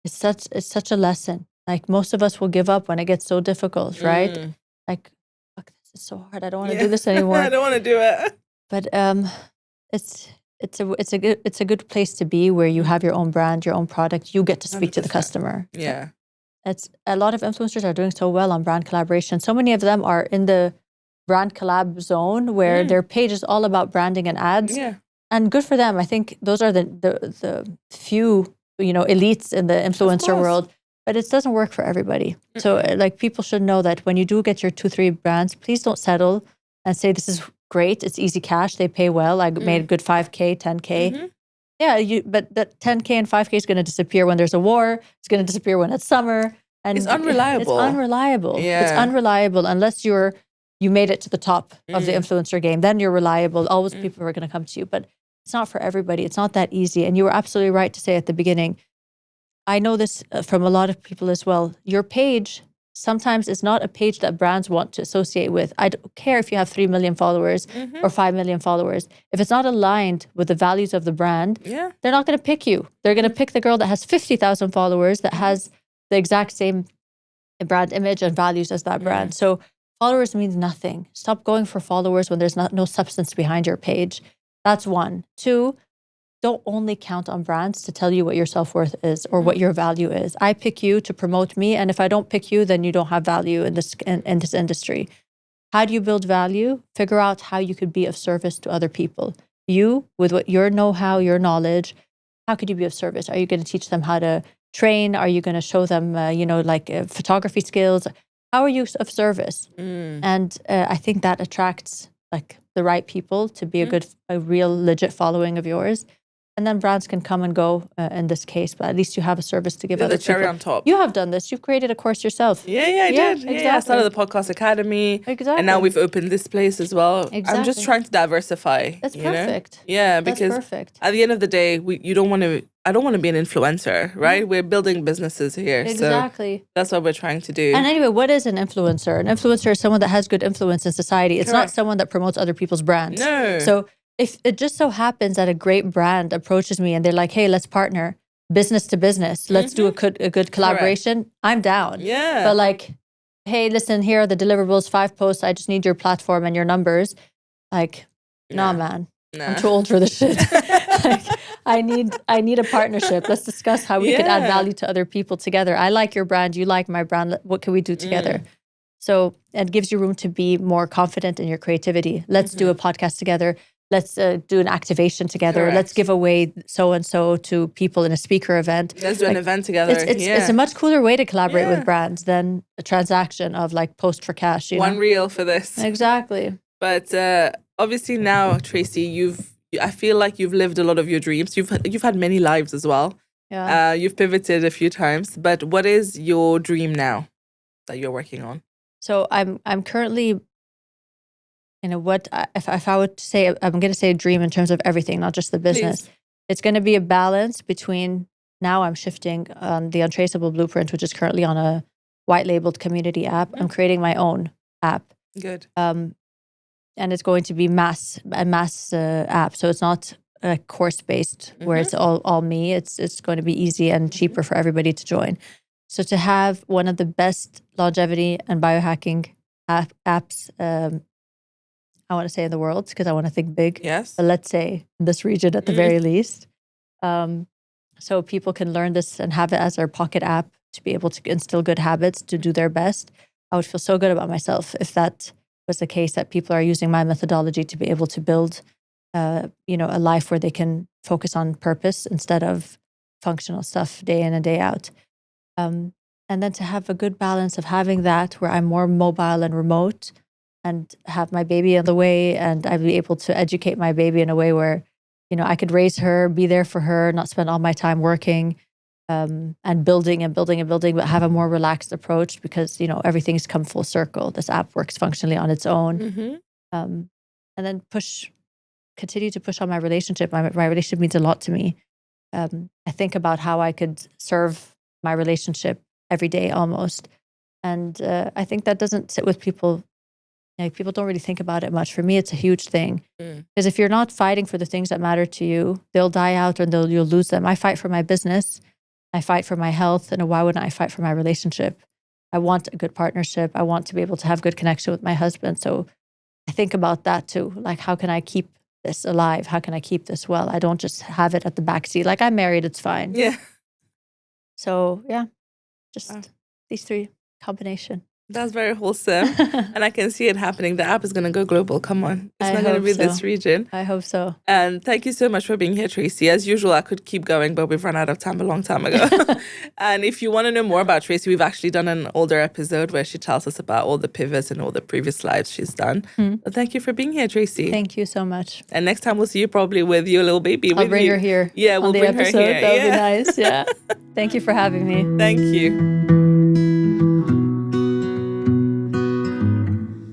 such a lesson. Like, most of us will give up when it gets so difficult, right? Like, fuck, this is so hard. I don't want to do this anymore. I don't want to do it. But it's a good place to be, where you have your own brand, your own product. You get to speak 100%. To the customer. Yeah. It's a lot of influencers are doing so well on brand collaboration. So many of them are in the brand collab zone, where their page is all about branding and ads. Yeah. And good for them. I think those are the few, elites in the influencer world. But it doesn't work for everybody. So like, people should know that when you do get your 2-3 brands, please don't settle and say, this is great. It's easy cash. They pay well. I made a good 5K, 10K. Yeah, but that 10K and 5K is going to disappear when there's a war. It's going to disappear when it's summer. And it's unreliable. It's unreliable. Yeah. It's unreliable unless you made it to the top of the influencer game. Then you're reliable. Always people are going to come to you. But it's not for everybody. It's not that easy. And you were absolutely right to say at the beginning, I know this from a lot of people as well. Your page sometimes is not a page that brands want to associate with. I don't care if you have 3 million followers or 5 million followers. If it's not aligned with the values of the brand, they're not going to pick you. They're going to pick the girl that has 50,000 followers that has the exact same brand image and values as that brand. So followers means nothing. Stop going for followers when there's no substance behind your page. That's one. 2, don't only count on brands to tell you what your self-worth is or what your value is. I pick you to promote me, and if I don't pick you, then you don't have value in this industry. How do you build value? Figure out how you could be of service to other people. You, with what your know-how, your knowledge, how could you be of service? Are you going to teach them how to train? Are you going to show them, photography skills? How are you of service? And I think that attracts like the right people to be a real legit following of yours. And then brands can come and go in this case, but at least you have a service to give other the cherry people. On top. You have done this. You've created a course yourself. Yeah, I did. Exactly. Yeah, I started the Podcast Academy. Exactly. And now we've opened this place as well. Exactly. I'm just trying to diversify. That's perfect. Yeah, because perfect. At the end of the day, I don't want to be an influencer, right? We're building businesses here. Exactly. So that's what we're trying to do. And anyway, what is an influencer? An influencer is someone that has good influence in society. It's not someone that promotes other people's brands. No. So if it just so happens that a great brand approaches me and they're like, hey, let's partner business to business. Let's do a good collaboration. Correct. I'm down. Yeah. But like, hey, listen, here are the deliverables, 5 posts. I just need your platform and your numbers. Like, nah, man. Nah. I'm too old for this shit. Like, I need a partnership. Let's discuss how we could add value to other people together. I like your brand. You like my brand. What can we do together? So it gives you room to be more confident in your creativity. Let's do a podcast together. Let's do an activation together. Correct. Let's give away so-and-so to people in a speaker event. Let's do an event together. It's a much cooler way to collaborate with brands than a transaction of like post for cash. One reel for this. Exactly. But obviously now, Tracy, I feel like you've lived a lot of your dreams. You've had many lives as well. Yeah. You've pivoted a few times. But what is your dream now that you're working on? So I'm currently, if I would say, I'm going to say a dream in terms of everything, not just the business. Please. It's going to be a balance between, now I'm shifting the Untraceable blueprint, which is currently on a white labeled community app. I'm creating my own app. Good. And it's going to be a mass app. So it's not course based where it's all me. It's going to be easy and cheaper for everybody to join. So to have one of the best longevity and biohacking apps, I want to say in the world, because I want to think big. Yes. But let's say in this region at the very least. So people can learn this and have it as their pocket app to be able to instill good habits, to do their best. I would feel so good about myself if that was the case, that people are using my methodology to be able to build, a life where they can focus on purpose instead of functional stuff day in and day out. And then to have a good balance of having that where I'm more mobile and remote and have my baby on the way, and I'd be able to educate my baby in a way where, I could raise her, be there for her, not spend all my time working and building, but have a more relaxed approach because, everything's come full circle. This app works functionally on its own. And then continue to push on my relationship. My relationship means a lot to me. I think about how I could serve my relationship every day almost. And I think that doesn't sit with people. People don't really think about it much. For me, it's a huge thing. Because if you're not fighting for the things that matter to you, they'll die out and you'll lose them. I fight for my business. I fight for my health. And why wouldn't I fight for my relationship? I want a good partnership. I want to be able to have good connection with my husband. So I think about that too. Like, how can I keep this alive? How can I keep this well? I don't just have it at the backseat. Like, I'm married, it's fine. Yeah. So yeah, just these three combination. That's very wholesome. And I can see it happening. The app is going to go global. Come on. It's not going to be this region. I hope so. And thank you so much for being here, Tracy. As usual, I could keep going, but we've run out of time a long time ago. And if you want to know more about Tracy, we've actually done an older episode where she tells us about all the pivots and all the previous lives she's done. But thank you for being here, Tracy. Thank you so much. And next time we'll see you probably with your little baby. I'll bring her here. Yeah, we'll bring her here. That would be nice. Yeah. Thank you for having me. Thank you.